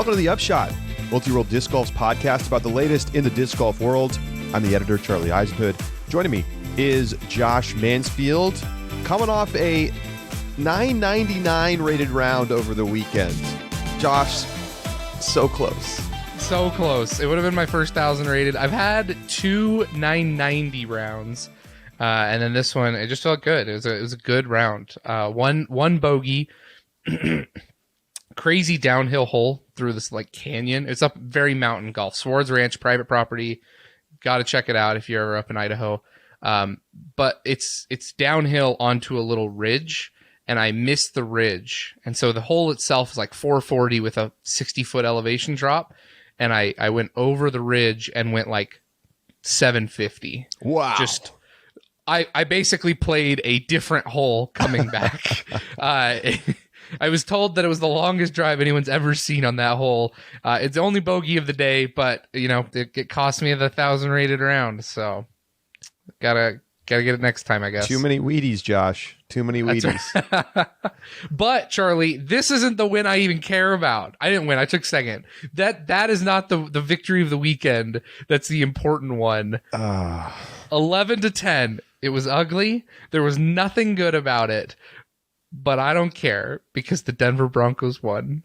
Welcome to the Upshot, Multi-World Disc Golf's podcast about the latest in the disc golf world. I'm the editor, Charlie Eisenhood. Joining me is Josh Mansfield, coming off a 999 rated round over the weekend. Josh, so close. So close. It would have been my first 1,000 rated. I've had two 990 rounds, and then this one, it just felt good. It was a good round. One bogey, crazy downhill hole through this like canyon. It's up very mountain golf. Swartz Ranch, private property. Got to check it out if you're ever up in Idaho. But it's downhill onto a little ridge, and I missed the ridge. And so the hole itself is like 440 with a 60-foot elevation drop. And I went over the ridge and went like 750. Wow. I basically played a different hole coming back. I was told that it was the longest drive anyone's ever seen on that hole. It's the only bogey of the day, but you know, it cost me the 1,000 rated round. So gotta get it next time, I guess. Too many Wheaties, Josh. Too many Wheaties. Right. But Charlie, this isn't the win I even care about. I didn't win. I took second. That is not the victory of the weekend. That's the important one. 11-10. It was ugly. There was nothing good about it. But I don't care because the Denver Broncos won.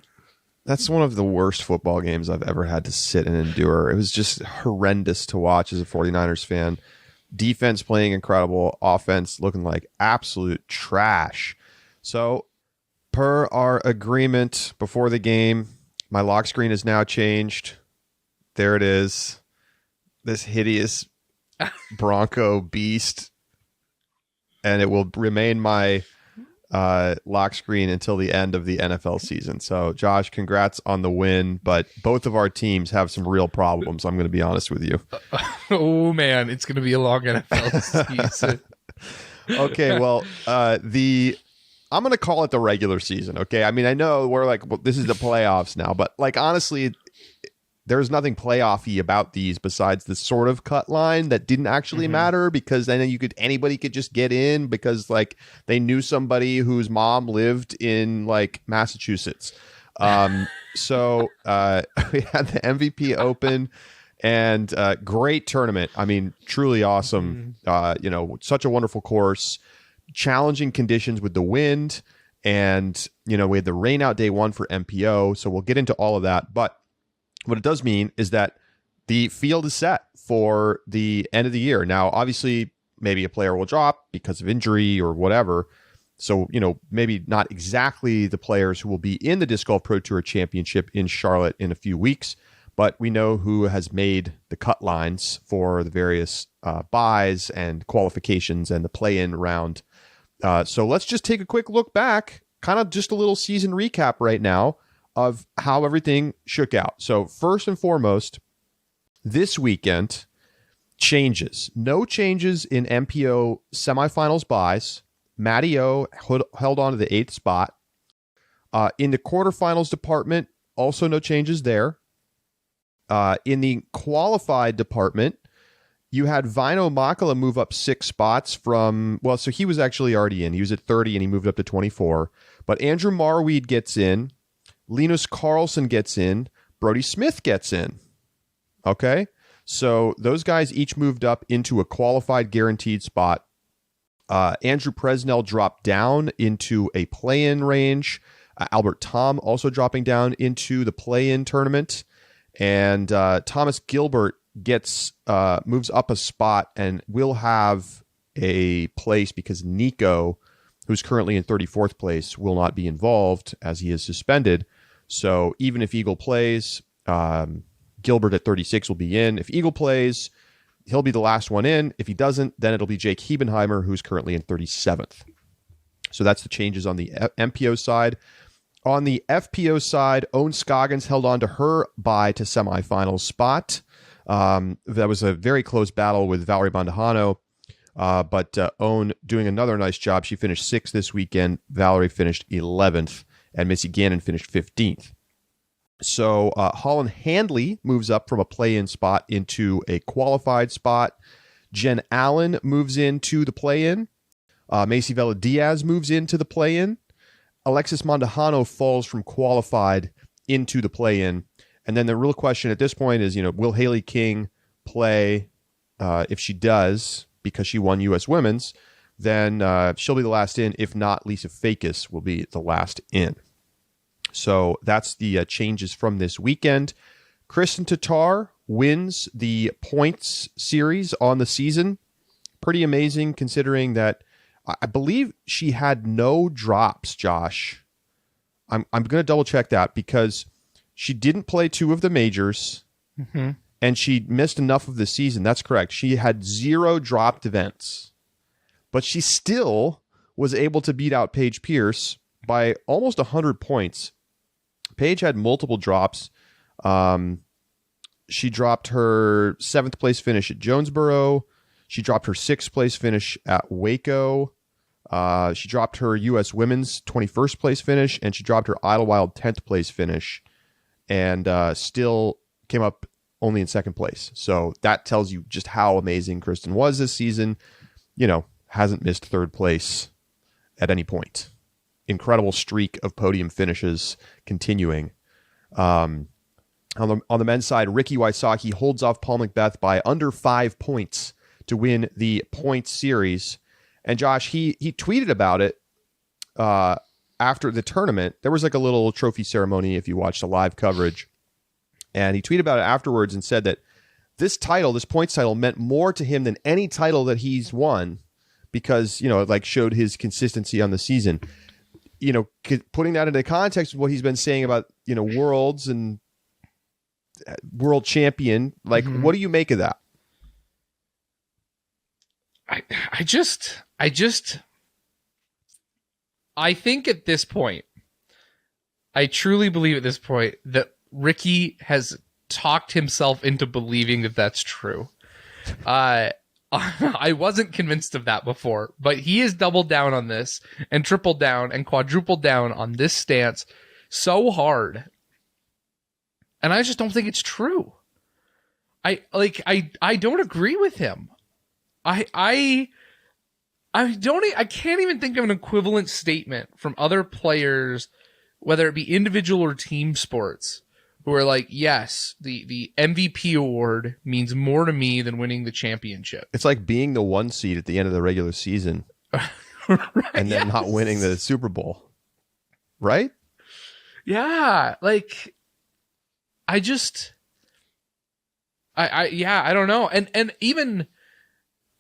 That's one of the worst football games I've ever had to sit and endure. It was just horrendous to watch as a 49ers fan. Defense playing incredible, offense looking like absolute trash. So, per our agreement before the game, my lock screen is now changed. There it is. This hideous Bronco beast. And it will remain my lock screen until the end of the NFL season. So, Josh, congrats on the win, but both of our teams have some real problems. I'm going to be honest with you. Oh man, it's going to be a long NFL season. Okay, well, I'm going to call it the regular season. Okay, I mean, I know we're like, well, this is the playoffs now, but like honestly, there's nothing playoffy about these besides the sort of cut line that didn't actually matter, because then anybody could just get in because like they knew somebody whose mom lived in like Massachusetts. So we had the MVP Open and great tournament. I mean, truly awesome. Such a wonderful course, challenging conditions with the wind, and we had the rain out day one for MPO. So we'll get into all of that, but what it does mean is that the field is set for the end of the year. Now, obviously, maybe a player will drop because of injury or whatever. So, maybe not exactly the players who will be in the Disc Golf Pro Tour Championship in Charlotte in a few weeks, but we know who has made the cut lines for the various buys and qualifications and the play-in round. So let's just take a quick look back, kind of just a little season recap right now of how everything shook out. So first and foremost, this weekend, changes. No changes in MPO semifinals buys. Matty O held on to the 8th spot. In the quarterfinals department, also no changes there. In the qualified department, you had Vino Makala move up 6 spots so he was actually already in. He was at 30 and he moved up to 24. But Andrew Marweed gets in. Linus Carlson gets in. Brody Smith gets in. Okay? So those guys each moved up into a qualified guaranteed spot. Andrew Presnell dropped down into a play-in range. Albert Tom also dropping down into the play-in tournament. And Thomas Gilbert moves up a spot and will have a place because Nico, who's currently in 34th place, will not be involved as he is suspended. So even if Eagle plays, Gilbert at 36 will be in. If Eagle plays, he'll be the last one in. If he doesn't, then it'll be Jake Hebenheimer, who's currently in 37th. So that's the changes on the MPO side. On the FPO side, Owen Scoggins held on to her bye to semifinals spot. That was a very close battle with Valerie Bandahano, but Owen doing another nice job. She finished 6th this weekend. Valerie finished 11th. And Missy Gannon finished 15th. So Holland Handley moves up from a play-in spot into a qualified spot. Jen Allen moves into the play-in. Macy Vela Diaz moves into the play-in. Alexis Mondahano falls from qualified into the play-in. And then the real question at this point is, will Haley King play? If she does, because she won U.S. Women's, then she'll be the last in. If not, Lisa Fakis will be the last in. So that's the changes from this weekend. Kristen Tatar wins the points series on the season. Pretty amazing considering that I believe she had no drops, Josh. I'm going to double check that because she didn't play 2 of the majors and she missed enough of the season. That's correct. She had 0 dropped events, but she still was able to beat out Paige Pierce by almost 100 points. Paige had multiple drops. She dropped her 7th place finish at Jonesboro. She dropped her 6th place finish at Waco. She dropped her U.S. Women's 21st place finish, and she dropped her Idlewild 10th place finish, and still came up only in 2nd place. So that tells you just how amazing Kristen was this season. Hasn't missed 3rd place at any point. Incredible streak of podium finishes continuing. On the men's side, Ricky Wysocki holds off Paul McBeth by under 5 points to win the points series. And Josh, he tweeted about it after the tournament. There was like a little trophy ceremony if you watched the live coverage. And he tweeted about it afterwards and said that this points title, meant more to him than any title that he's won because, it showed his consistency on the season. Putting that into context with what he's been saying about, worlds and world champion, what do you make of that? I think at this point, I truly believe at this point that Ricky has talked himself into believing that that's true. I wasn't convinced of that before, but he has doubled down on this and tripled down and quadrupled down on this stance so hard. And I just don't think it's true. I don't agree with him. I can't even think of an equivalent statement from other players, whether it be individual or team sports, who are like, yes, the MVP award means more to me than winning the championship. It's like being the 1 seed at the end of the regular season right, and then not winning the Super Bowl. Right? Yeah. I don't know. And even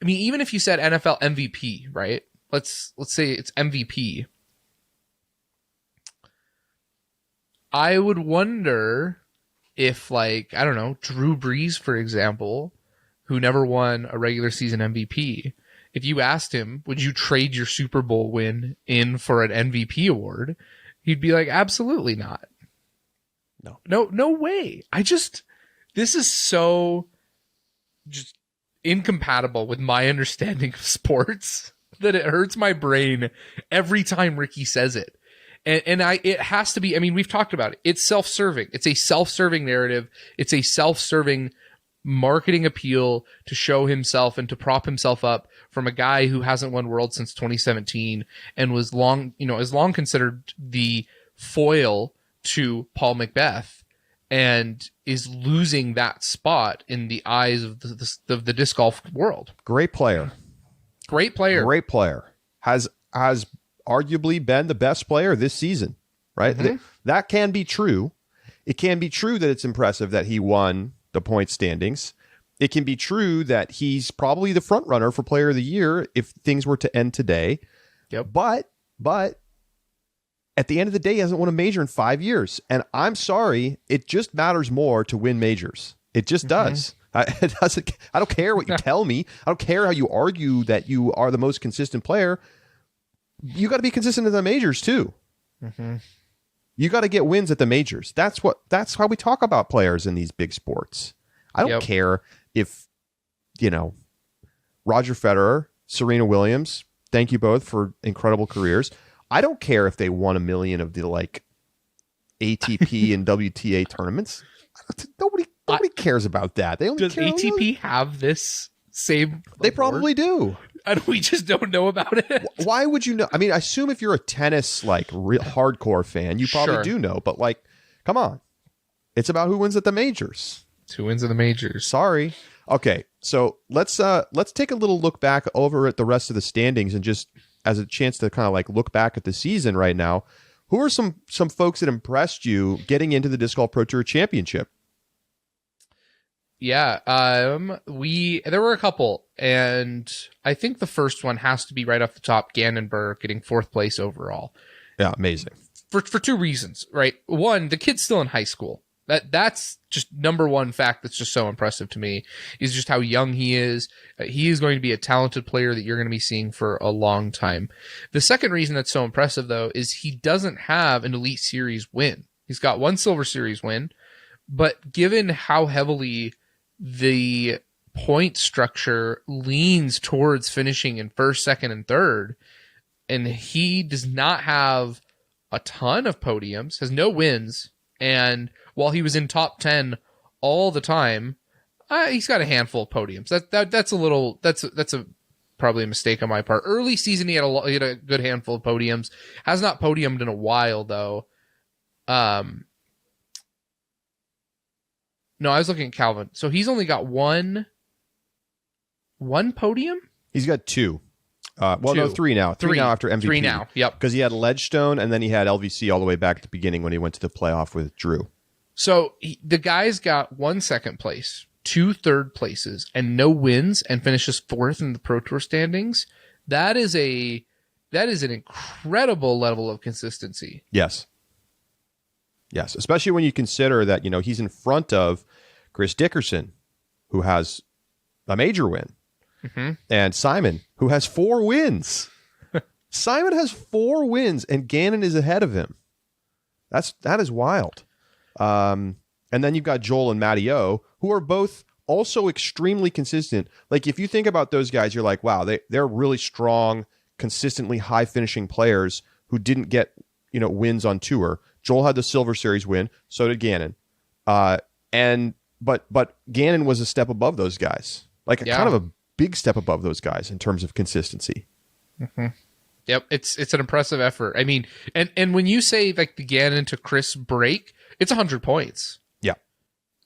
if you said NFL MVP, right? Let's say it's MVP. I would wonder if, I don't know, Drew Brees, for example, who never won a regular season MVP, if you asked him, would you trade your Super Bowl win in for an MVP award? He'd be like, absolutely not. No way. This is so just incompatible with my understanding of sports that it hurts my brain every time Ricky says it. And it has to be, we've talked about it. It's self-serving. It's a self-serving narrative. It's a self-serving marketing appeal to show himself and to prop himself up from a guy who hasn't won World since 2017 and was is long considered the foil to Paul McBeth and is losing that spot in the eyes of the disc golf world. Great player. Has arguably been the best player this season, right? Mm-hmm. That can be true. It can be true that it's impressive that he won the point standings. It can be true that he's probably the front runner for player of the year if things were to end today. Yep. But at the end of the day, he hasn't won a major in 5 years. And I'm sorry, it just matters more to win majors. It just does. It doesn't. I don't care what you tell me. I don't care how you argue that you are the most consistent player. You got to be consistent in the majors too. Mm-hmm. You got to get wins at the majors. That's how we talk about players in these big sports. I don't care if, Roger Federer, Serena Williams, thank you both for incredible careers. I don't care if they won a million of the ATP and WTA tournaments. Nobody cares about that. They only Does ATP have this same? They probably do. And we just don't know about it. Why would you know? I assume if you're a tennis real hardcore fan, you probably do know. But Come on. It's about who wins at the majors. It's who wins at the majors. Sorry. Okay, so let's take a little look back over at the rest of the standings, and just as a chance to kind of like look back at the season right now. Who are some folks that impressed you getting into the Disc Golf Pro Tour Championship? Yeah, there were a couple, and I think the first one has to be right off the top, Gannonburg getting 4th place overall. Yeah, amazing. For 2 reasons, right? One, the kid's still in high school. That's just number one fact that's just so impressive to me, is just how young he is. He is going to be a talented player that you're going to be seeing for a long time. The second reason that's so impressive, though, is he doesn't have an Elite Series win. He's got 1 Silver Series win, but given how heavily the point structure leans towards finishing in 1st, 2nd, and 3rd, and he does not have a ton of podiums, has no wins, and while he was in top 10 all the time, he's got a handful of podiums. That's probably a mistake on my part. Early season, he had a good handful of podiums. Has not podiumed in a while, though. No, I was looking at Calvin. So he's only got one podium? He's got 2. Well, 2. no, 3 now. 3 now after MVP. 3 now, yep. Because he had Ledgestone, and then he had LVC all the way back at the beginning when he went to the playoff with Drew. So the guy's got 1 second place, 2 third places, and no wins, and finishes 4th in the Pro Tour standings. That is an incredible level of consistency. Yes. Yes, especially when you consider that, he's in front of Chris Dickerson, who has a major win, and Simon, who has 4 wins. Simon has 4 wins, and Gannon is ahead of him. That is wild. And then you've got Joel and Matty O, who are both also extremely consistent. Like, if you think about those guys, you're like, wow, they're really strong, consistently high finishing players who didn't get, wins on tour. Joel had the Silver Series win, so did Gannon. But Gannon was a step above those guys. Like kind of a big step above those guys in terms of consistency. Mm-hmm. Yep, it's an impressive effort. I mean, and when you say like the Gannon to Chris break, it's 100 points. Yeah.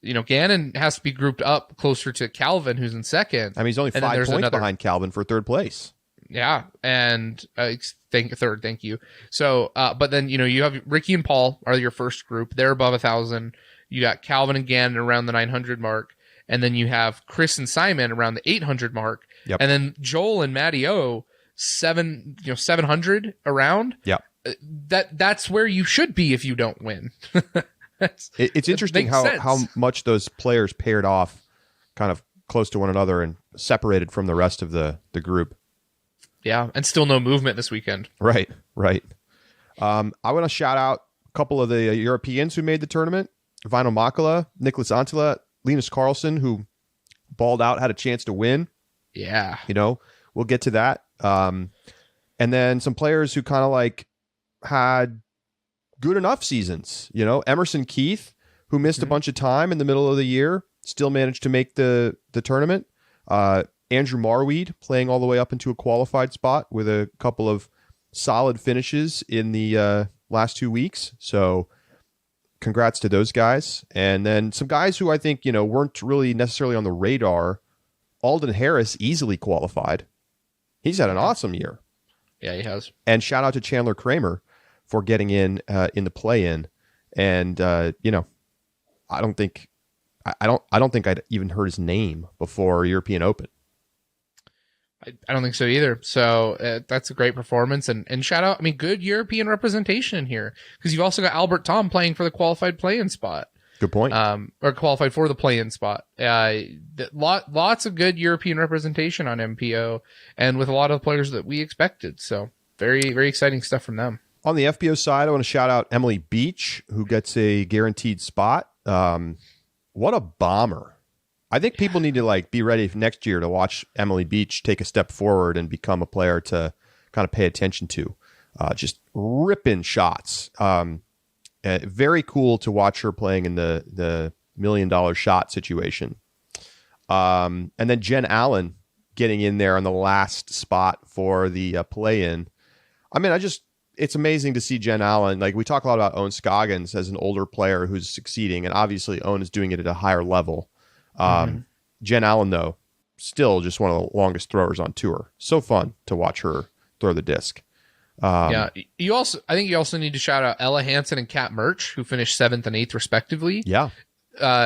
Gannon has to be grouped up closer to Calvin, who's in 2nd. I mean, he's only 5 points behind Calvin for 3rd place. Yeah, and third, thank you. So, but then, you have Ricky and Paul are your first group. They're above 1,000. You got Calvin and Gannon around the 900 mark. And then you have Chris and Simon around the 800 mark. Yep. And then Joel and Matty O, 700 around. Yeah. That's where you should be if you don't win. It's interesting how much those players paired off kind of close to one another and separated from the rest of the group. Yeah, and still no movement this weekend. Right. I want to shout out a couple of the Europeans who made the tournament. Vino Makala, Nicholas Antila, Linus Carlson, who balled out, had a chance to win. Yeah. We'll get to that. And then some players who kind of like had good enough seasons. Emerson Keith, who missed a bunch of time in the middle of the year, still managed to make the tournament. Andrew Marweed playing all the way up into a qualified spot with a couple of solid finishes in the last 2 weeks. So congrats to those guys. And then some guys who I think, weren't really necessarily on the radar. Alden Harris easily qualified. He's had an awesome year. Yeah, he has. And shout out to Chandler Kramer for getting in the play-in. And, I don't think I'd even heard his name before European Open. I don't think so either. So that's a great performance, and shout out. I mean, good European representation in here, because you've also got Albert Tom playing for the qualified play-in spot. Good point. Or qualified for the play-in spot. Lots of good European representation on MPO, and with a lot of the players that we expected. So very, very exciting stuff from them. On the FPO side, I want to shout out Emily Beach, who gets a guaranteed spot. What a bomber. I think people need to be ready for next year to watch Emily Beach take a step forward and become a player to kind of pay attention to. Just ripping shots. Very cool to watch her playing in the $1 million shot situation. And then Jen Allen getting in there on the last spot for the play-in. I mean, it's amazing to see Jen Allen. Like, we talk a lot about Owen Scoggins as an older player who's succeeding, and obviously Owen is doing it at a higher level. Jen Allen, though, still just one of the longest throwers on tour. So fun to watch her throw the disc. I think you also need to shout out Ella Hansen and Kat Murch, who finished 7th and 8th respectively. Yeah.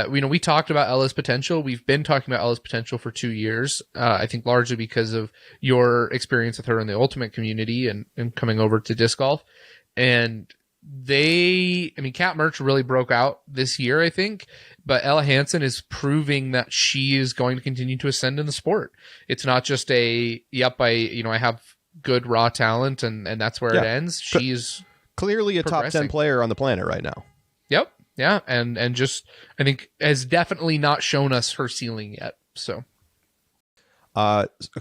We talked about Ella's potential. We've been talking about Ella's potential for 2 years. I think largely because of your experience with her in the ultimate community and coming over to disc golf. And Kat Murch really broke out this year, I think, but Ella Hansen is proving that she is going to continue to ascend in the sport. It's not just I have good raw talent and that's where it ends. She's clearly a top 10 player on the planet right now. Yep. Yeah. And just, I think, has definitely not shown us her ceiling yet. So,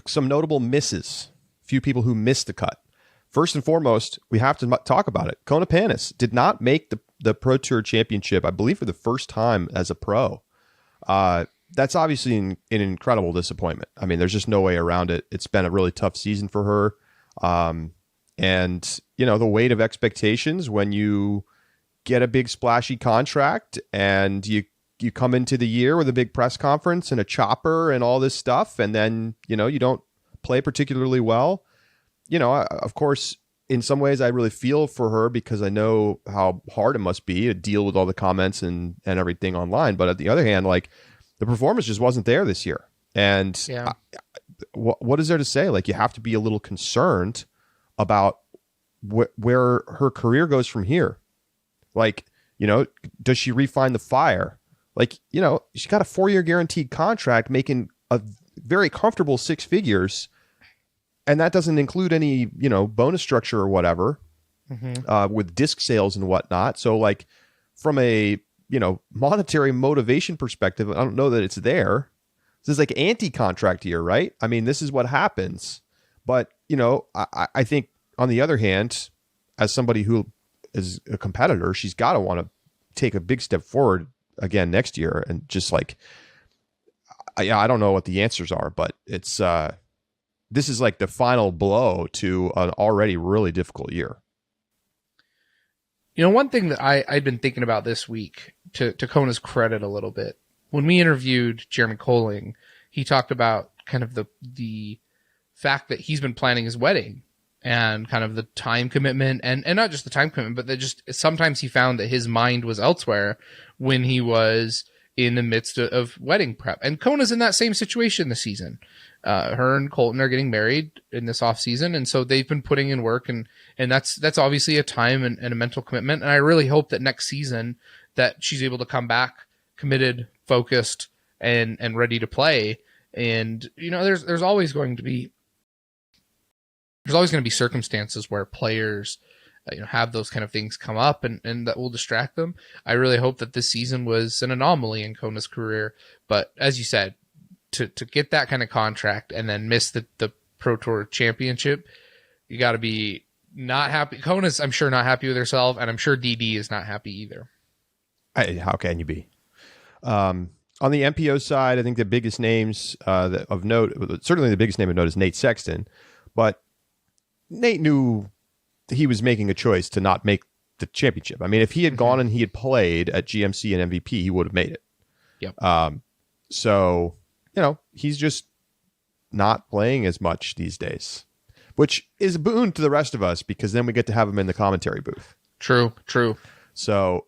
some notable misses, few people who missed the cut. First and foremost, we have to talk about it. Kona Panis did not make the Pro Tour Championship, I believe, for the first time as a pro. That's obviously an incredible disappointment. I mean, there's just no way around it. It's been a really tough season for her. And, the weight of expectations when you get a big splashy contract and you come into the year with a big press conference and a chopper and all this stuff, and then, you don't play particularly well. Of course, in some ways I really feel for her because I know how hard it must be to deal with all the comments and everything online. But on the other hand, like, the performance just wasn't there this year. And what is there to say? Like, you have to be a little concerned about where her career goes from here. Like, does she refine the fire? Like, she got a 4-year guaranteed contract making a very comfortable 6 figures. And that doesn't include any, bonus structure or whatever, with disc sales and whatnot. So, like, from a, monetary motivation perspective, I don't know that it's there. This is like anti-contract year, right? I mean, this is what happens. But, I think on the other hand, as somebody who is a competitor, she's got to want to take a big step forward again next year. And just like, I don't know what the answers are, but it's, this is like the final blow to an already really difficult year. One thing that I'd been thinking about this week, to Kona's credit a little bit, when we interviewed Jeremy Colling, he talked about kind of the fact that he's been planning his wedding and kind of the time commitment, and not just the time commitment, but that just sometimes he found that his mind was elsewhere when he was in the midst of wedding prep. And Kona's in that same situation this season. Her and Colton are getting married in this off season. And so they've been putting in work, and that's obviously a time and a mental commitment. And I really hope that next season that she's able to come back committed, focused, and ready to play. And, there's always going to be circumstances where players, have those kind of things come up and that will distract them. I really hope that this season was an anomaly in Kona's career. But as you said, to get that kind of contract and then miss the Pro Tour Championship, you got to be not happy. Kona's, I'm sure, not happy with herself, and I'm sure DD is not happy either. How can you be? On the MPO side, I think the biggest names of note, certainly the biggest name of note, is Nate Sexton. But Nate knew he was making a choice to not make the championship. I mean, if he had gone and he had played at GMC and MVP, he would have made it. Yep. So, he's just not playing as much these days, which is a boon to the rest of us because then we get to have him in the commentary booth. True. So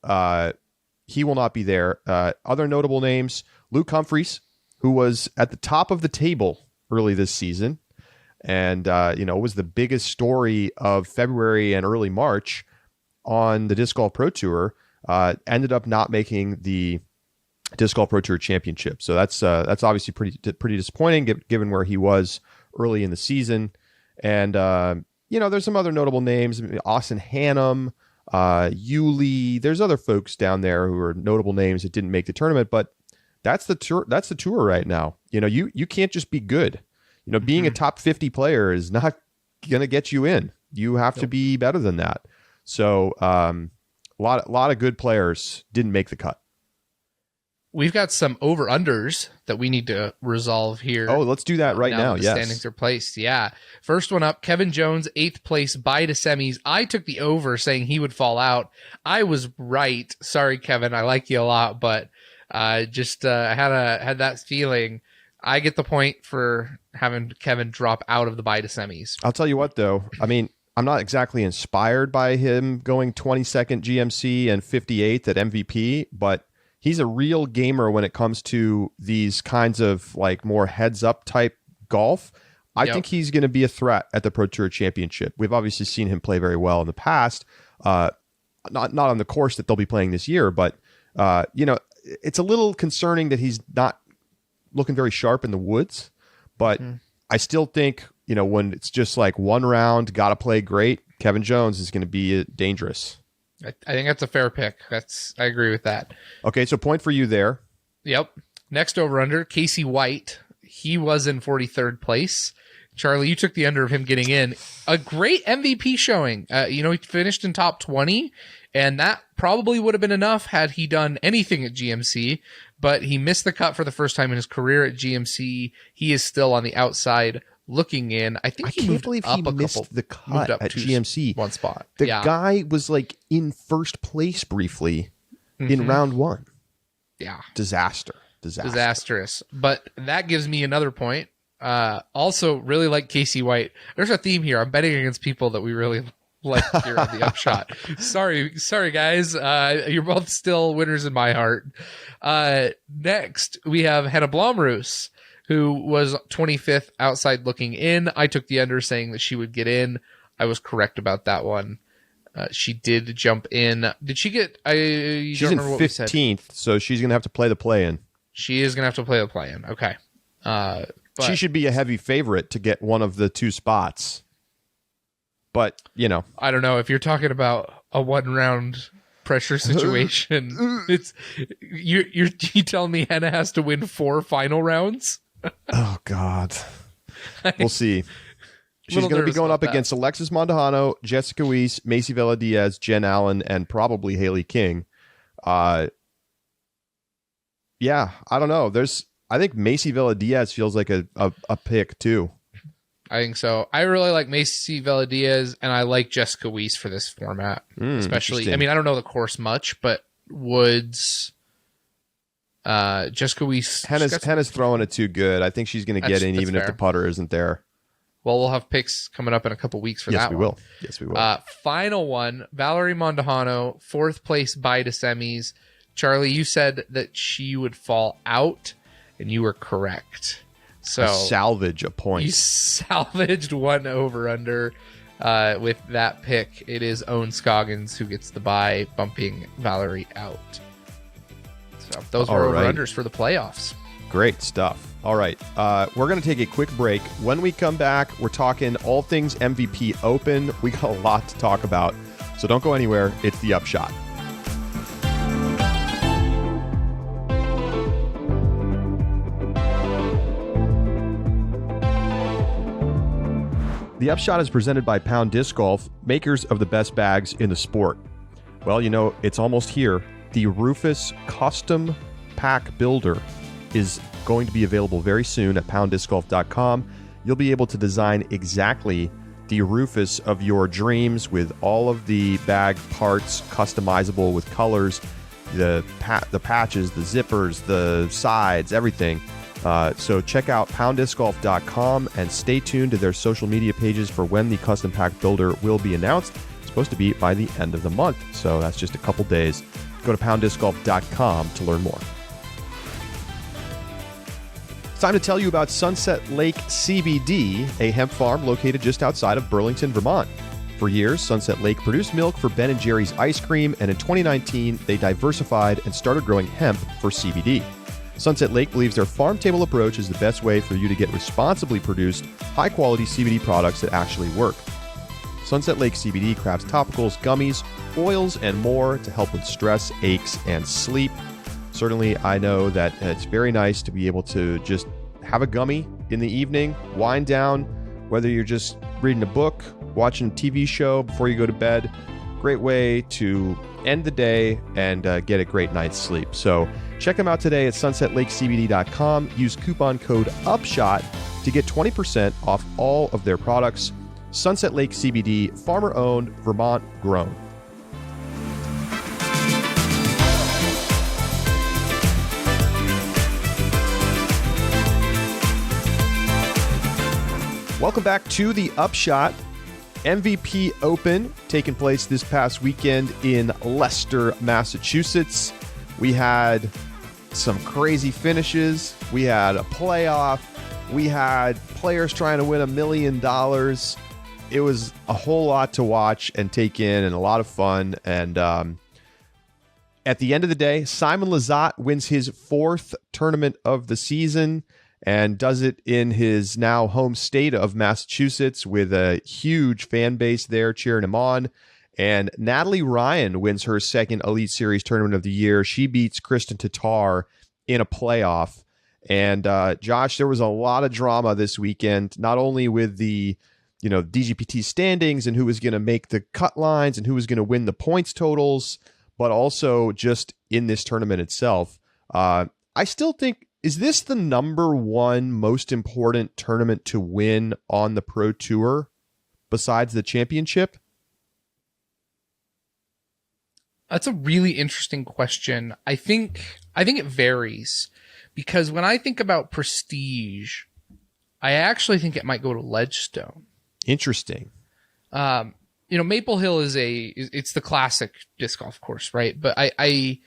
he will not be there. Other notable names, Luke Humphreys, who was at the top of the table early this season, and was the biggest story of February and early March on the Disc Golf Pro Tour, ended up not making the Disc Golf Pro Tour Championship. So that's obviously pretty disappointing given where he was early in the season. And there's some other notable names: Austin Hannum, Yuli. There's other folks down there who are notable names that didn't make the tournament, but that's the tour. That's the tour right now. You can't just be good. Being a top 50 player is not going to get you in. You have to be better than that. So a lot of good players didn't make the cut. we've got some over-unders that we need to resolve here. Oh, let's do that right now. The Yes. standings are placed. Yeah. First one up, Kevin Jones, 8th place, bye to semis. I took the over, saying he would fall out. I was right. Sorry, Kevin. I like you a lot, but I had that feeling. I get the point for having Kevin drop out of the bye to semis. I'll tell you what, though. I mean, I'm not exactly inspired by him going 22nd GMC and 58th at MVP, but he's a real gamer when it comes to these kinds of like more heads up type golf. I think he's going to be a threat at the Pro Tour Championship. We've obviously seen him play very well in the past, not on the course that they'll be playing this year, but it's a little concerning that he's not looking very sharp in the woods. But I still think, when it's just like one round, got to play great, Kevin Jones is going to be dangerous. I think that's a fair pick. I agree with that. Okay, so point for you there. Yep. Next over under, Casey White. He was in 43rd place. Charlie, you took the under of him getting in. A great MVP showing. He finished in top 20, and that probably would have been enough had he done anything at GMC, but he missed the cut for the first time in his career at GMC. He is still on the outside looking in. I think he moved up a couple. The cut at GMC. One spot. The guy was like in first place briefly in round one. Yeah. Disastrous. But that gives me another point. Also really like Casey White. There's a theme here. I'm betting against people that we really like here on the Upshot. Sorry guys. You're both still winners in my heart. Next we have Hannah Blomroos, who was 25th outside looking in. I took the under, saying that she would get in. I was correct about that one. She did jump in. Did she get? She's in 15th, so she's going to have to play the play-in. She is going to have to play the play-in. Okay. But she should be a heavy favorite to get one of the two spots. But, I don't know. If you're talking about a one-round pressure situation, you telling me Hannah has to win 4 final rounds? Oh, God. We'll see. She's going to be going up against Alexis Mondahano, Jessica Weiss, Macy Vela-Diaz, Jen Allen, and probably Haley King. I don't know. I think Macy Vela-Diaz feels like a pick, too. I think so. I really like Macy Vela-Diaz, and I like Jessica Weiss for this format. Especially, I mean, I don't know the course much, but Woods... Jessica Weiss. Hannah's throwing it too good. I think she's going to get in even if the putter isn't there. Well, we'll have picks coming up in a couple weeks for that one. Yes, we will. Final one, Valerie Mondahano, 4th place bye to semis. Charlie, you said that she would fall out, and you were correct. So salvage a point. You salvaged one over under with that pick. It is Owen Scoggins who gets the bye, bumping Valerie out. So those were over-unders for the playoffs. Great stuff. All right. We're going to take a quick break. When we come back, we're talking all things MVP Open. We got a lot to talk about. So don't go anywhere. It's the Upshot. The Upshot is presented by Pound Disc Golf, makers of the best bags in the sport. Well, it's almost here. The Rufus Custom Pack Builder is going to be available very soon at pounddiscgolf.com. You'll be able to design exactly the Rufus of your dreams with all of the bag parts customizable with colors, the patches, the zippers, the sides, everything. So check out pounddiscgolf.com and stay tuned to their social media pages for when the Custom Pack Builder will be announced. It's supposed to be by the end of the month, so that's just a couple days. Go to pounddiscgolf.com to learn more. It's time to tell you about Sunset Lake CBD, a hemp farm located just outside of Burlington, Vermont. For years, Sunset Lake produced milk for Ben & Jerry's ice cream, and in 2019, they diversified and started growing hemp for CBD. Sunset Lake believes their farm-table approach is the best way for you to get responsibly produced, high-quality CBD products that actually work. Sunset Lake CBD crafts topicals, gummies, oils, and more to help with stress, aches, and sleep. Certainly, I know that it's very nice to be able to just have a gummy in the evening, wind down, whether you're just reading a book, watching a TV show before you go to bed. Great way to end the day and get a great night's sleep. So Check them out today at sunsetlakecbd.com. Use coupon code UPSHOT to get 20% off all of their products. Sunset Lake CBD, farmer-owned, Vermont-grown. Welcome back to the Upshot. MVP Open taking place this past weekend in Leicester, Massachusetts. We had some crazy finishes. We had a playoff. We had players trying to win $1 million. It was a whole lot to watch and take in and a lot of fun. And at the end of the day, Simon Lizotte wins his 4th tournament of the season and does it in his now home state of Massachusetts with a huge fan base there cheering him on. And Natalie Ryan wins her 2nd Elite Series tournament of the year. She beats Kristen Tatar in a playoff. And Josh, there was a lot of drama this weekend, not only with the DGPT standings and who was going to make the cut lines and who was going to win the points totals, but also just in this tournament itself. I still think, is this the number one most important tournament to win on the Pro Tour besides the championship? That's a really interesting question. I think it varies, because when I think about prestige, I actually think it might go to Ledgestone. Interesting. Maple Hill it's the classic disc golf course, right? But I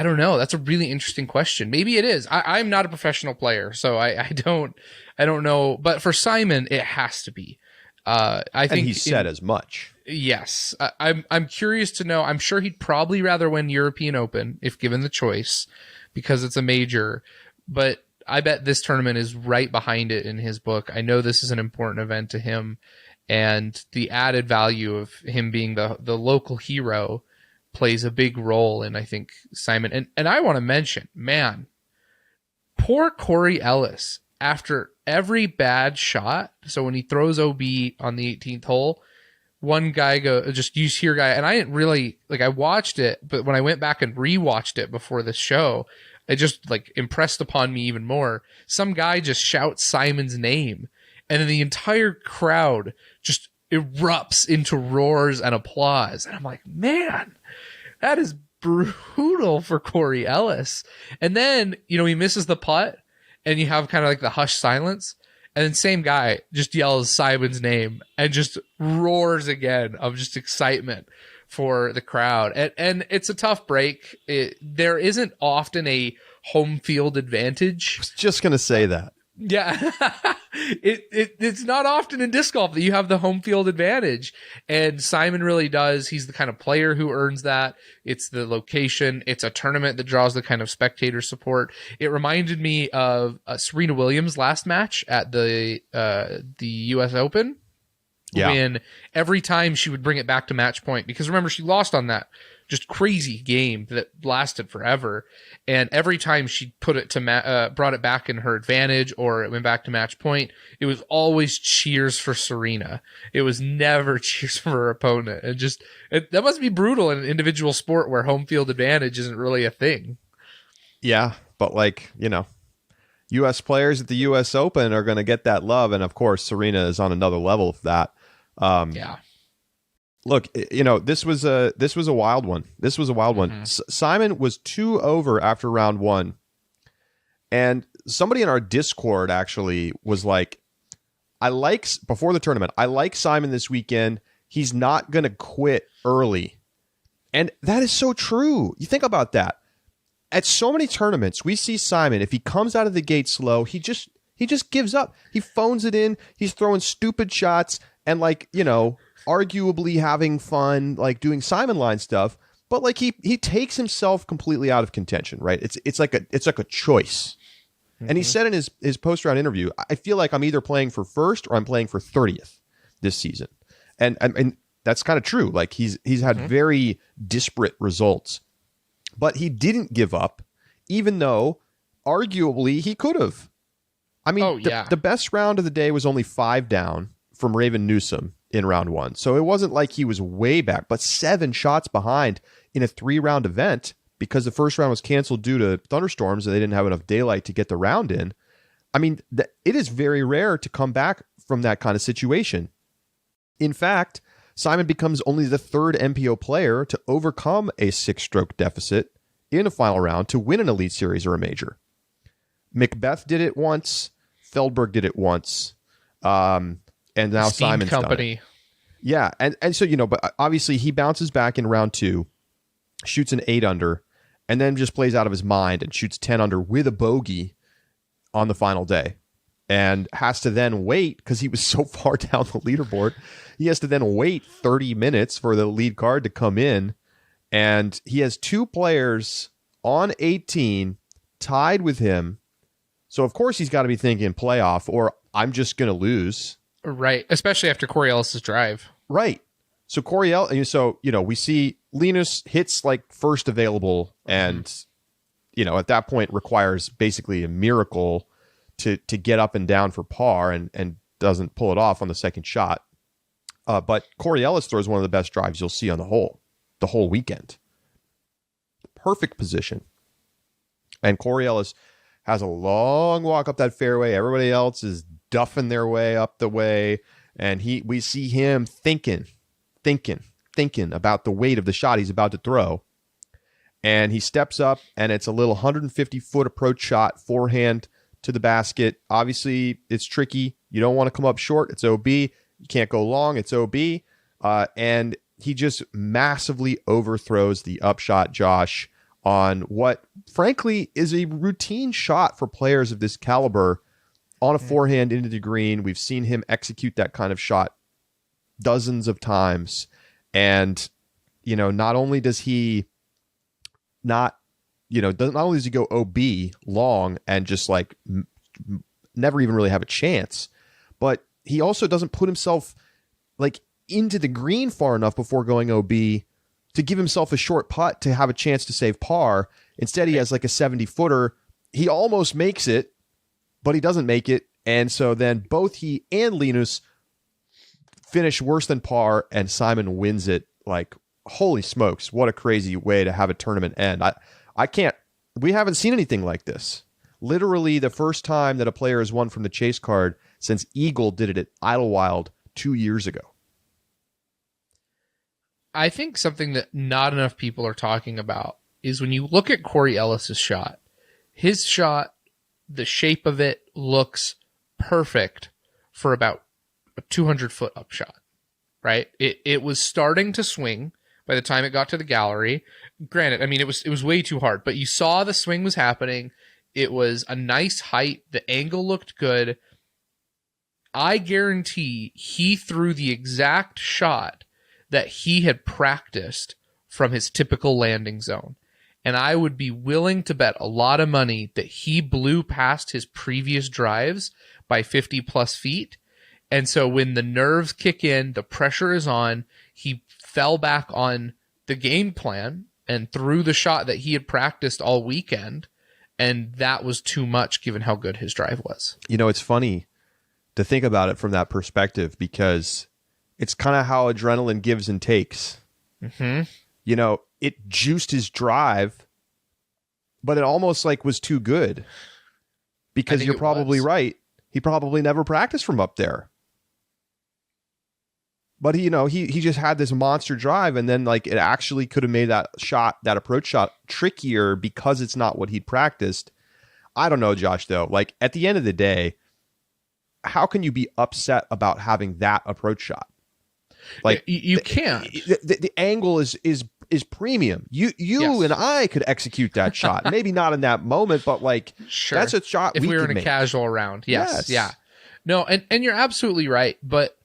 don't know. That's a really interesting question. Maybe it is. I'm not a professional player, so I don't know. But for Simon, it has to be. I think, and he said as much. Yes, I'm curious to know. I'm sure he'd probably rather win European Open if given the choice, because it's a major. But I bet this tournament is right behind it in his book. I know this is an important event to him, and the added value of him being the local hero plays a big role in, I think, Simon. And I want to mention, man, poor Corey Ellis, after every bad shot. So when he throws OB on the 18th hole, one guy you hear guy, and I didn't really, I watched it, but when I went back and rewatched it before this show, it just impressed upon me even more. Some guy just shouts Simon's name, and then the entire crowd just erupts into roars and applause. And I'm like, man, that is brutal for Corey Ellis. And then, he misses the putt, and you have kind of the hushed silence. And then same guy just yells Simon's name and just roars again of just excitement for the crowd. And it's a tough break. There isn't often a home field advantage. I was just going to say that. Yeah. It's not often in disc golf that you have the home field advantage. And Simon really does. He's the kind of player who earns that. It's the location. It's a tournament that draws the kind of spectator support. It reminded me of Serena Williams' last match at the US Open. Yeah. When every time she would bring it back to match point, because remember, she lost on that just crazy game that lasted forever. And every time she put it to brought it back in her advantage, or it went back to match point, it was always cheers for Serena. It was never cheers for her opponent. And that must be brutal in an individual sport where home field advantage isn't really a thing. Yeah, but U.S. players at the U.S. Open are going to get that love, and of course, Serena is on another level of that. Yeah. Look, this was a wild one. This was a wild one. Simon was 2 over after round 1, and somebody in our Discord actually was like, before the tournament, I like Simon this weekend. He's not going to quit early, and that is so true. You think about that. At so many tournaments, we see Simon, if he comes out of the gate slow, he just gives up. He phones it in. He's throwing stupid shots and arguably having fun, doing Simon line stuff. But he takes himself completely out of contention, right? It's like a choice. Mm-hmm. And he said in his post round interview, I feel like I'm either playing for first or I'm playing for 30th this season, and that's kind of true. He's had very disparate results. But he didn't give up, even though arguably he could have. I mean, the best round of the day was only 5 down from Raven Newsom in round 1. So it wasn't like he was way back, but 7 shots behind in a 3-round event. because the first round was canceled due to thunderstorms and they didn't have enough daylight to get the round in. I mean, it is very rare to come back from that kind of situation. In fact, Simon becomes only the third MPO player to overcome a 6-stroke deficit in a final round to win an Elite Series or a major. Macbeth did it once. Feldberg did it once. And now Simon's company. done it. Yeah, and so, but obviously he bounces back in round 2, shoots an 8 under, and then just plays out of his mind and shoots 10 under with a bogey on the final day. And has to then wait, because he was so far down the leaderboard, he has to then wait 30 minutes for the lead card to come in. And he has 2 players on 18 tied with him. So, of course, he's got to be thinking playoff, or I'm just going to lose. Right. Especially after Corey Ellis' drive. Right. So, we see Linus hits like first available and, at that point requires basically a miracle to get up and down for par and doesn't pull it off on the second shot. But Corey Ellis throws one of the best drives you'll see on the whole weekend. Perfect position. And Corey Ellis has a long walk up that fairway. Everybody else is duffing their way up the way. And we see him thinking about the weight of the shot he's about to throw. And he steps up, and it's a little 150-foot approach shot, forehand to the basket. Obviously, it's tricky. You don't want to come up short. It's OB. You can't go long. It's OB. And he just massively overthrows the upshot, Josh, on what, frankly, is a routine shot for players of this caliber on a forehand into the green. We've seen him execute that kind of shot dozens of times. And, not only does he not only does he go OB long and just like never even really have a chance, but he also doesn't put himself like into the green far enough before going OB to give himself a short putt to have a chance to save par. Instead, he has like a 70-footer. He almost makes it, but he doesn't make it. And so then both he and Linus finish worse than par, and Simon wins it. Like, holy smokes, what a crazy way to have a tournament end. We haven't seen anything like this. Literally the first time that a player has won from the chase card since Eagle did it at Idlewild 2 years ago. I think something that not enough people are talking about is when you look at Corey Ellis' shot, his shot, the shape of it looks perfect for about a 200-foot upshot, right? It was starting to swing by the time it got to the gallery. Granted, I mean, it was way too hard, but you saw the swing was happening. It was a nice height. The angle looked good. I guarantee he threw the exact shot that he had practiced from his typical landing zone. And I would be willing to bet a lot of money that he blew past his previous drives by 50 plus feet. And so when the nerves kick in, the pressure is on, he fell back on the game plan and threw the shot that he had practiced all weekend. And that was too much given how good his drive was. It's funny to think about it from that perspective, because it's kind of how adrenaline gives and takes. Mm-hmm. It juiced his drive, but it almost like was too good, because you're probably right. He probably never practiced from up there. But he just had this monster drive, and then like it actually could have made that approach shot trickier because it's not what he'd practiced. I don't know, Josh, though. Like at the end of the day, how can you be upset about having that approach shot? Like you can't. The angle is premium. You yes. And I could execute that shot. Maybe not in that moment, but like sure. That's a shot if we were in a make. Casual round. Yes. Yeah. No, and you're absolutely right. But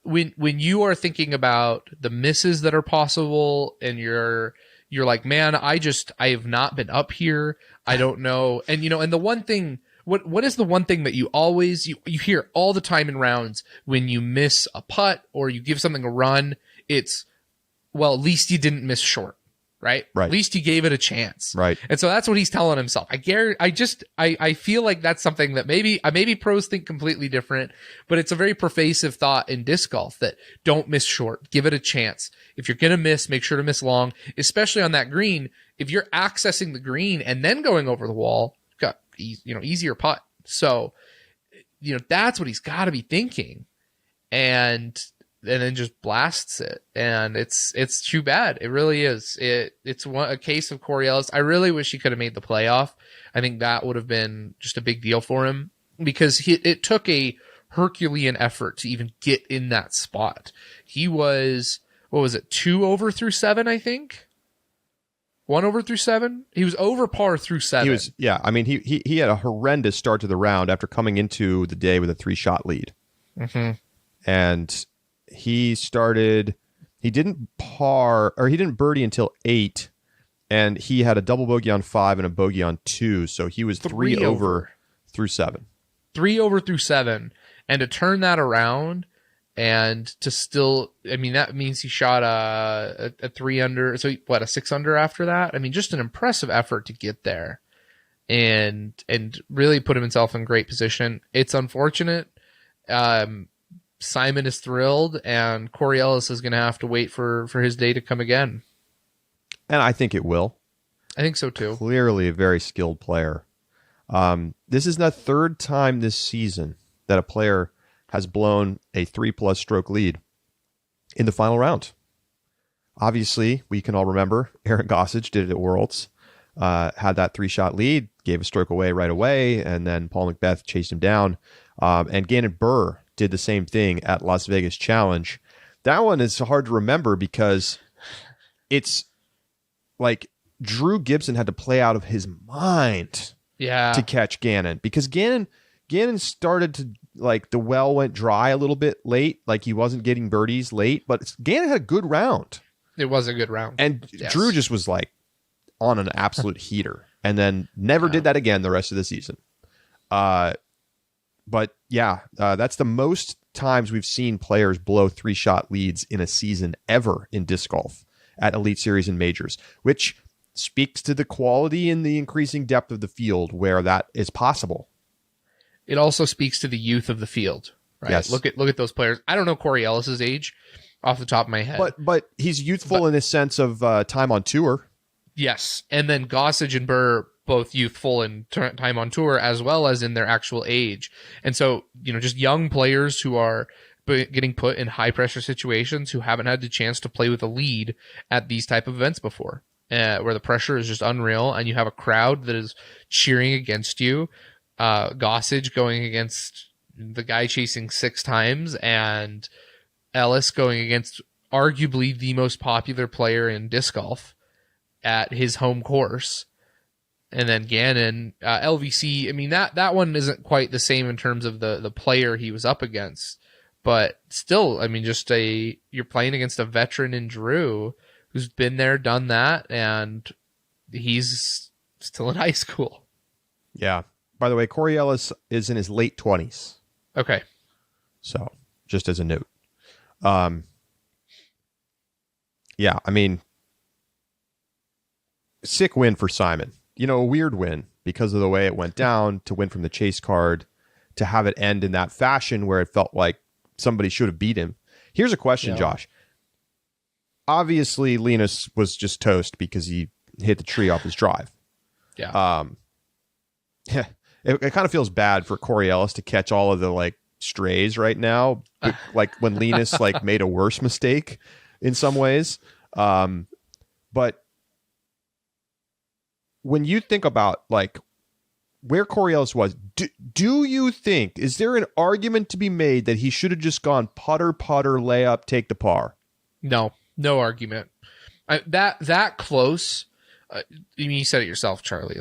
when you are thinking about the misses that are possible, and you're like, man, I have not been up here. I don't know. And and the one thing, what is the one thing that you always you hear all the time in rounds when you miss a putt or you give something a run? It's, well, at least you didn't miss short, right? Right. At least he gave it a chance. Right. And so that's what he's telling himself. I feel like that's something that maybe pros think completely different, but it's a very pervasive thought in disc golf that don't miss short. Give it a chance. If you're going to miss, make sure to miss long, especially on that green. If you're accessing the green and then going over the wall, got, easier putt. So, that's what he's got to be thinking. And then just blasts it, and it's too bad. It really is. It's a case of Corey Ellis. I really wish he could have made the playoff. I think that would have been just a big deal for him, because it took a Herculean effort to even get in that spot. He was, what was it, 2 over through 7, I think? 1 over through 7? He was over par through 7. He was, yeah. I mean, he had a horrendous start to the round after coming into the day with a 3-shot lead. Mm-hmm. And he didn't birdie until 8, and he had a double bogey on 5 and a bogey on 2, so he was 3 over through 7. 3 over through 7, and to turn that around and to still, I mean, that means he shot a 3 under, so a 6 under after that? I mean, just an impressive effort to get there and really put himself in great position. It's unfortunate. Simon is thrilled, and Corey Ellis is going to have to wait for his day to come again. And I think it will. I think so too. Clearly a very skilled player. This is the 3rd time this season that a player has blown a 3+ stroke lead in the final round. Obviously, we can all remember Aaron Gossage did it at Worlds. Had that 3-shot lead, gave a stroke away right away, and then Paul Macbeth chased him down. And Gannon Buhr did the same thing at Las Vegas Challenge. That one is hard to remember because it's like Drew Gibson had to play out of his mind to catch Gannon, because Gannon started to, like, the well went dry a little bit late, like he wasn't getting birdies late, but Gannon had a good round. It was a good round. And yes. Drew just was like on an absolute heater, and then never did that again the rest of the season. But yeah, that's the most times we've seen players blow 3-shot leads in a season ever in disc golf at Elite Series and majors, which speaks to the quality and the increasing depth of the field where that is possible. It also speaks to the youth of the field, right? Yes. Look at those players. I don't know Corey Ellis's age off the top of my head, but he's youthful in the sense of time on tour. Yes, and then Gossage and Burr, both youthful in time on tour as well as in their actual age. And so, just young players who are getting put in high pressure situations, who haven't had the chance to play with a lead at these type of events before, where the pressure is just unreal and you have a crowd that is cheering against you. Gossage going against the guy chasing 6 times, and Ellis going against arguably the most popular player in disc golf at his home course. And then Gannon, LVC, I mean, that one isn't quite the same in terms of the player he was up against. But still, I mean, you're playing against a veteran in Drew who's been there, done that, and he's still in high school. Yeah. By the way, Corey Ellis is in his late 20s. Okay. So, just as a note. Yeah, I mean, sick win for Simon. A weird win because of the way it went down, to win from the chase card, to have it end in that fashion where it felt like somebody should have beat him. Here's a question, Josh. Obviously, Linus was just toast because he hit the tree off his drive. Yeah. It kind of feels bad for Corey Ellis to catch all of the strays right now, like when Linus made a worse mistake in some ways. But when you think about where Corey Ellis was, do you think, is there an argument to be made that he should have just gone putter, layup, take the par? No argument. That close. You said it yourself, Charlie.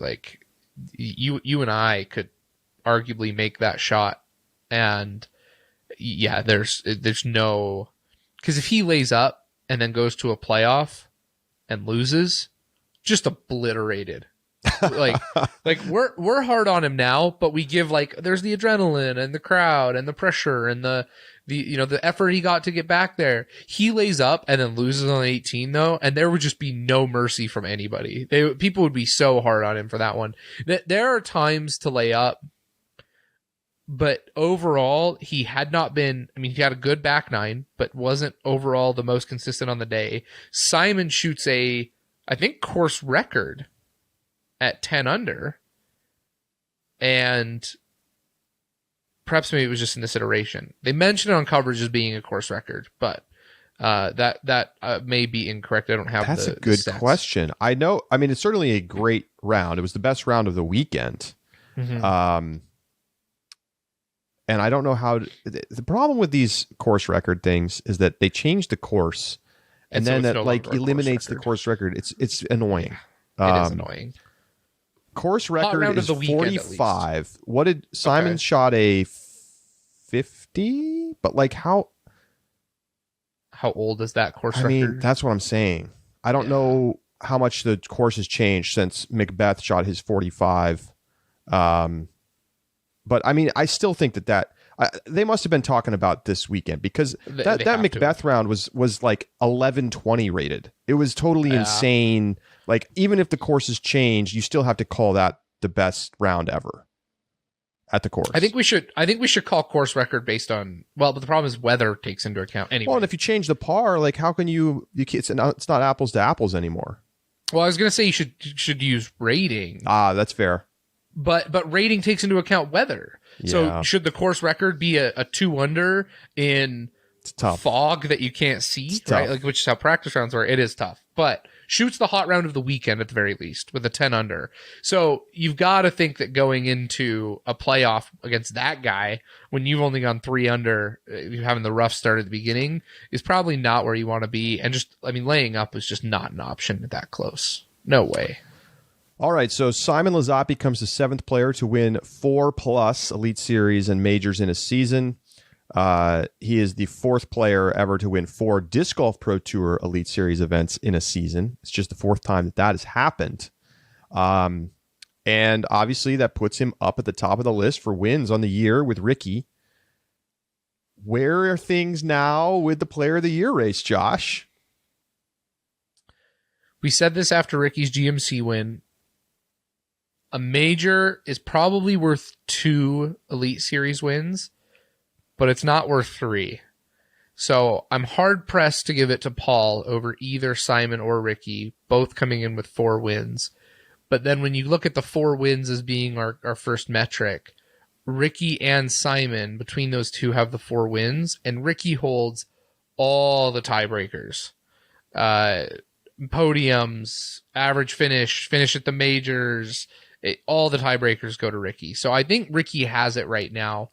You and I could arguably make that shot, and yeah, there's no, because if he lays up and then goes to a playoff and loses, just obliterated. Like we're hard on him now, but we give like there's the adrenaline and the crowd and the pressure and the the effort he got to get back there. He lays up and then loses on 18 though, and there would just be no mercy from anybody. People would be so hard on him for that one. There are times to lay up, but overall he had not been. I mean, he had a good back nine, but wasn't overall the most consistent on the day. Simon shoots I think course record at 10 under, and perhaps maybe it was just in this iteration. They mentioned it on coverage as being a course record, but that may be incorrect. I don't have. That's a good question. I know. I mean, it's certainly a great round. It was the best round of the weekend. Mm-hmm. And I don't know how. The problem with these course record things is that they change the course, and then that like eliminates the course record. It's annoying. It is annoying. Course record is 45. What did Simon shot a 50? But like how old is that course record? I mean, that's what I'm saying. I don't know how much the course has changed since Macbeth shot his 45. But I mean, I still think that they must have been talking about this weekend, because that Macbeth round was like 11-20 rated. It was totally insane. Like, even if the course has changed, you still have to call that the best round ever at the course. I think we should call course record based on, well, but the problem is weather takes into account anyway. Well, and if you change the par, like, how can it's not apples to apples anymore. Well, I was going to say you should use rating. That's fair. But rating takes into account weather. Yeah. So should the course record be a 2 under in fog that you can't see, right? Like, which is how practice rounds are. It is tough, but shoots the hot round of the weekend at the very least with a 10 under. So you've got to think that going into a playoff against that guy, when you've only gone 3 under, you're having the rough start at the beginning, is probably not where you want to be. And just, I mean, laying up is just not an option that close. No way. All right, so Simon Lizotte becomes the 7th player to win 4+ Elite Series and majors in a season. He is the 4th player ever to win 4 Disc Golf Pro Tour Elite Series events in a season. It's just the 4th time that has happened. And obviously that puts him up at the top of the list for wins on the year with Ricky. Where are things now with the Player of the Year race, Josh? We said this after Ricky's GMC win. A major is probably worth 2 Elite Series wins, but it's not worth 3. So I'm hard-pressed to give it to Paul over either Simon or Ricky, both coming in with 4 wins. But then when you look at the 4 wins as being our first metric, Ricky and Simon, between those two, have the 4 wins, and Ricky holds all the tiebreakers. Podiums, average finish at the majors, all the tiebreakers go to Ricky. So I think Ricky has it right now.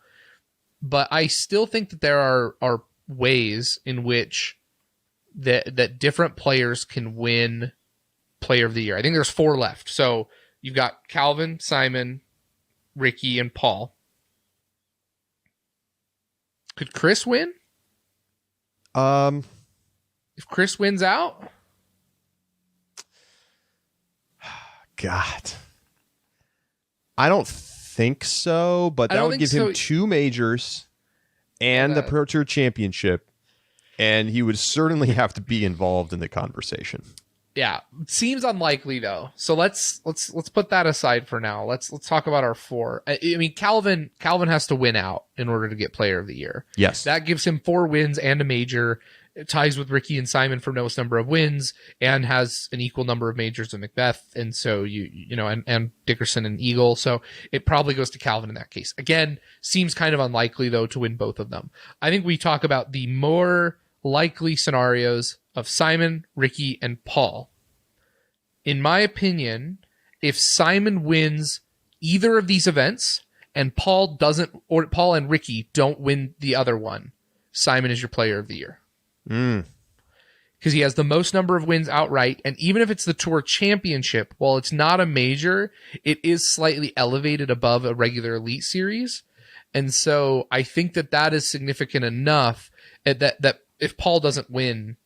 But I still think that there are ways in which that different players can win Player of the Year. I think there's 4 left. So you've got Calvin, Simon, Ricky, and Paul. Could Chris win? If Chris wins out? God. I don't think so, but that would give him 2 majors and the Pro Tour Championship, and he would certainly have to be involved in the conversation. Yeah, seems unlikely though. So let's put that aside for now. Let's talk about our 4. I mean, Calvin has to win out in order to get Player of the Year. Yes, that gives him 4 wins and a major. It ties with Ricky and Simon for most number of wins, and has an equal number of majors of Macbeth, and so and Dickerson and Eagle. So it probably goes to Calvin in that case. Again, seems kind of unlikely though to win both of them. I think we talk about the more likely scenarios of Simon, Ricky, and Paul. In my opinion, if Simon wins either of these events and Paul doesn't, or Paul and Ricky don't win the other one, Simon is your Player of the Year. Because he has the most number of wins outright, and even if it's the Tour Championship, while it's not a major, it is slightly elevated above a regular Elite Series. And so I think that is significant enough that if Paul doesn't win,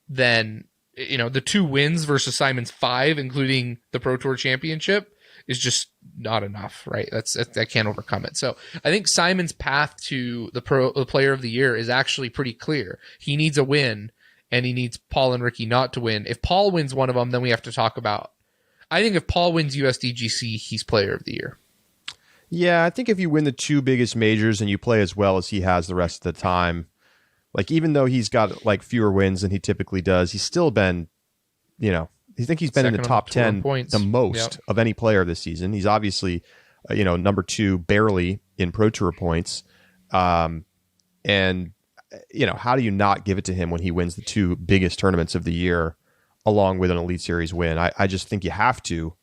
then the 2 wins versus Simon's 5, including the Pro Tour Championship, is just not enough, right? I can't overcome it. So I think Simon's path to the Player of the Year is actually pretty clear. He needs a win, and he needs Paul and Ricky not to win. If Paul wins one of them, then we have to talk about. I think if Paul wins USDGC, he's Player of the Year. Yeah, I think if you win the 2 biggest majors and you play as well as he has the rest of the time, like even though he's got like fewer wins than he typically does, he's still been, I think he's been in the top 10 the most of any player this season. He's obviously, number 2 barely in Pro Tour points. And, how do you not give it to him when he wins the 2 biggest tournaments of the year along with an Elite Series win? I just think you have to.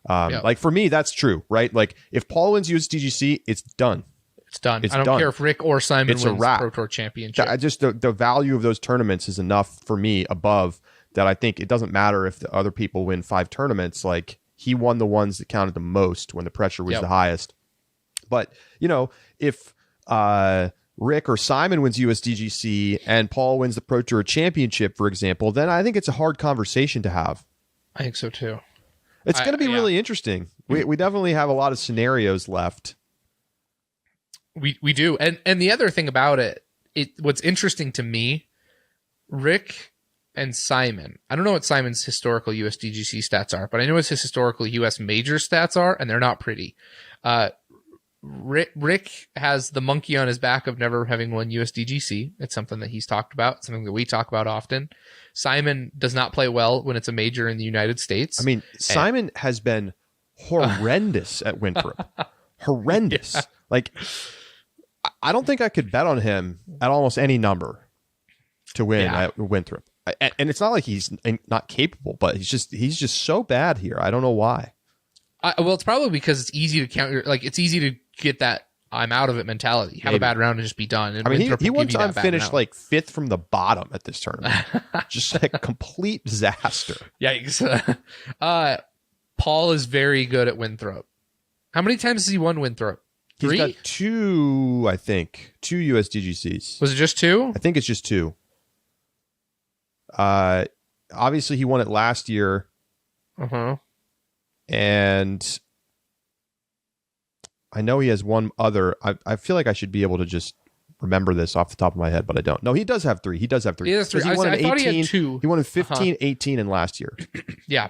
Like for me, that's true, right? Like if Paul wins USDGC, it's done. It's done. I don't care if Rick or Simon wins the Pro Tour Championship. The value of those tournaments is enough for me above that. I think it doesn't matter if the other people win 5 tournaments. Like he won the ones that counted the most when the pressure was the highest. But, if Rick or Simon wins USDGC and Paul wins the Pro Tour Championship, for example, then I think it's a hard conversation to have. I think so too. It's going to be really interesting. We definitely have a lot of scenarios left. We do. And the other thing about it, what's interesting to me, Rick and Simon, I don't know what Simon's historical USDGC stats are, but I know what his historical US major stats are, and they're not pretty. Rick has the monkey on his back of never having won USDGC. It's something that he's talked about, something that we talk about often. Simon does not play well when it's a major in the United States. I mean, Simon has been horrendous at Winthrop. Horrendous. Yeah. Like, I don't think I could bet on him at almost any number to win at Winthrop. And it's not like he's not capable, but he's just so bad here. I don't know why. Well, it's probably because it's easy to counter. Like it's easy to get that I'm out of it mentality. Have a bad round and just be done. And he one time finished like 5th from the bottom at this tournament. Just like a complete disaster. Yikes. Paul is very good at Winthrop. How many times has he won Winthrop? 3? He's got 2, I think. 2 USDGCs. Was it just 2? I think it's just 2. Obviously he won it last year. Uh-huh. And I know he has one other. I feel like I should be able to just remember this off the top of my head, but I don't. No, he does have 3. He does have 3. He has 3. He won I thought he had 2. He won in 15, 18, and last year. Yeah.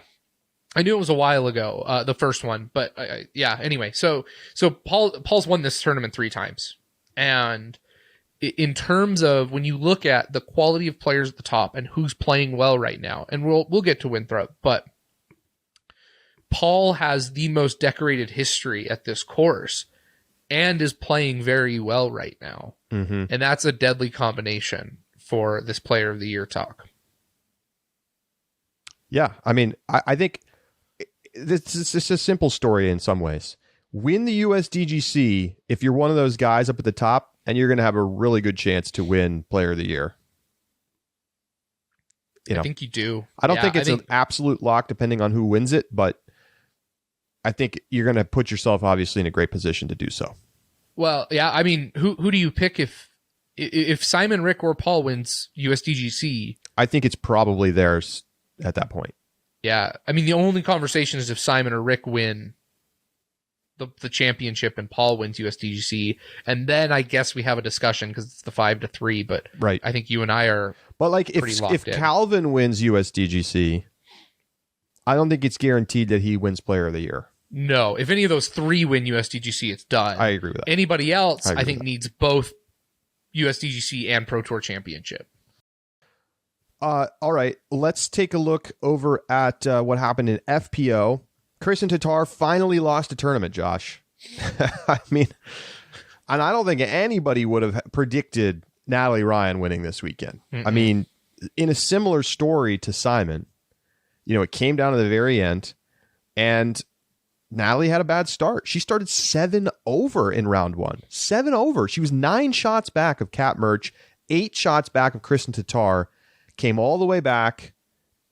I knew it was a while ago, the first one, but anyway. So Paul's won this tournament 3 times. And in terms of when you look at the quality of players at the top and who's playing well right now, and we'll get to Winthrop, but Paul has the most decorated history at this course and is playing very well right now. Mm-hmm. And that's a deadly combination for this Player of the Year talk. Yeah, I mean, I think this is just a simple story in some ways. Win the USDGC if you're one of those guys up at the top, and you're going to have a really good chance to win Player of the Year. I think you do. I don't think it's an absolute lock depending on who wins it, but I think you're going to put yourself obviously in a great position to do so. Well, yeah, I mean, who do you pick if Simon, Rick, or Paul wins USDGC? I think it's probably theirs at that point. Yeah, I mean, the only conversation is if Simon or Rick win the championship and Paul wins USDGC, and then I guess we have a discussion because it's the 5-3. But right, I think you and I are. But like if Calvin wins USDGC, I don't think it's guaranteed that he wins Player of the Year. No, if any of those 3 win USDGC, it's done. I agree with that. Anybody else, I think, needs both USDGC and Pro Tour Championship. All right, let's take a look over at what happened in FPO. Kristen Tatar finally lost a tournament, Josh. I mean, and I don't think anybody would have predicted Natalie Ryan winning this weekend. Mm-mm. I mean, in a similar story to Simon, it came down to the very end, and Natalie had a bad start. She started 7 over in round 1. 7 over. She was 9 shots back of Kat Murch, 8 shots back of Kristen Tatar, came all the way back,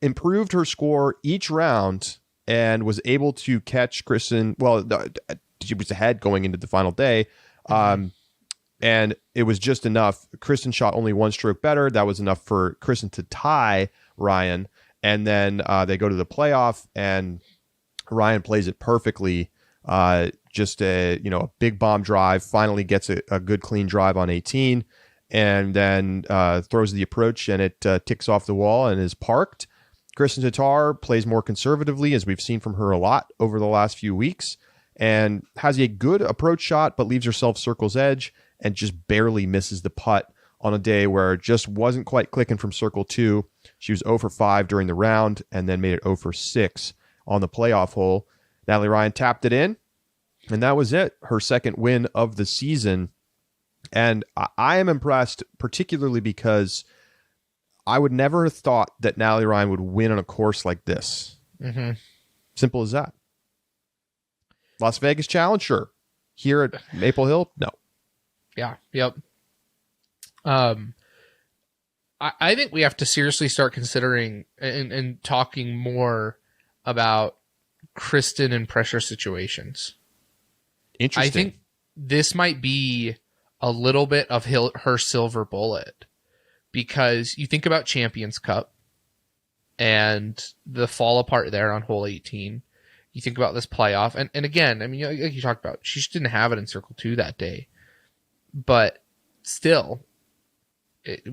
improved her score each round, and was able to catch Kristen. Well, she was ahead going into the final day. And it was just enough. Kristen shot only 1 stroke better. That was enough for Kristen to tie Ryan. And then they go to the playoff, and Ryan plays it perfectly. Just a big bomb drive, finally gets a good clean drive on 18, and then throws the approach, and it ticks off the wall and is parked. Kristen Tatar plays more conservatively, as we've seen from her a lot over the last few weeks, and has a good approach shot, but leaves herself circle's edge and just barely misses the putt on a day where it just wasn't quite clicking from circle 2. She was 0 for 5 during the round, and then made it 0 for 6 on the playoff hole. Natalie Ryan tapped it in, and that was it. Her second win of the season. And I am impressed, particularly because I would never have thought that Natalie Ryan would win on a course like this. Mm-hmm. Simple as that. Las Vegas Challenge, sure. Here at Maple Hill, no. Yeah, yep. I think we have to seriously start considering and talking more about Kristen in pressure situations. Interesting. I think this might be a little bit of her silver bullet, because you think about Champions Cup and the fall apart there on hole 18. You think about this playoff, and again, I mean, like you talked about, she didn't have it in circle 2 that day, but still, if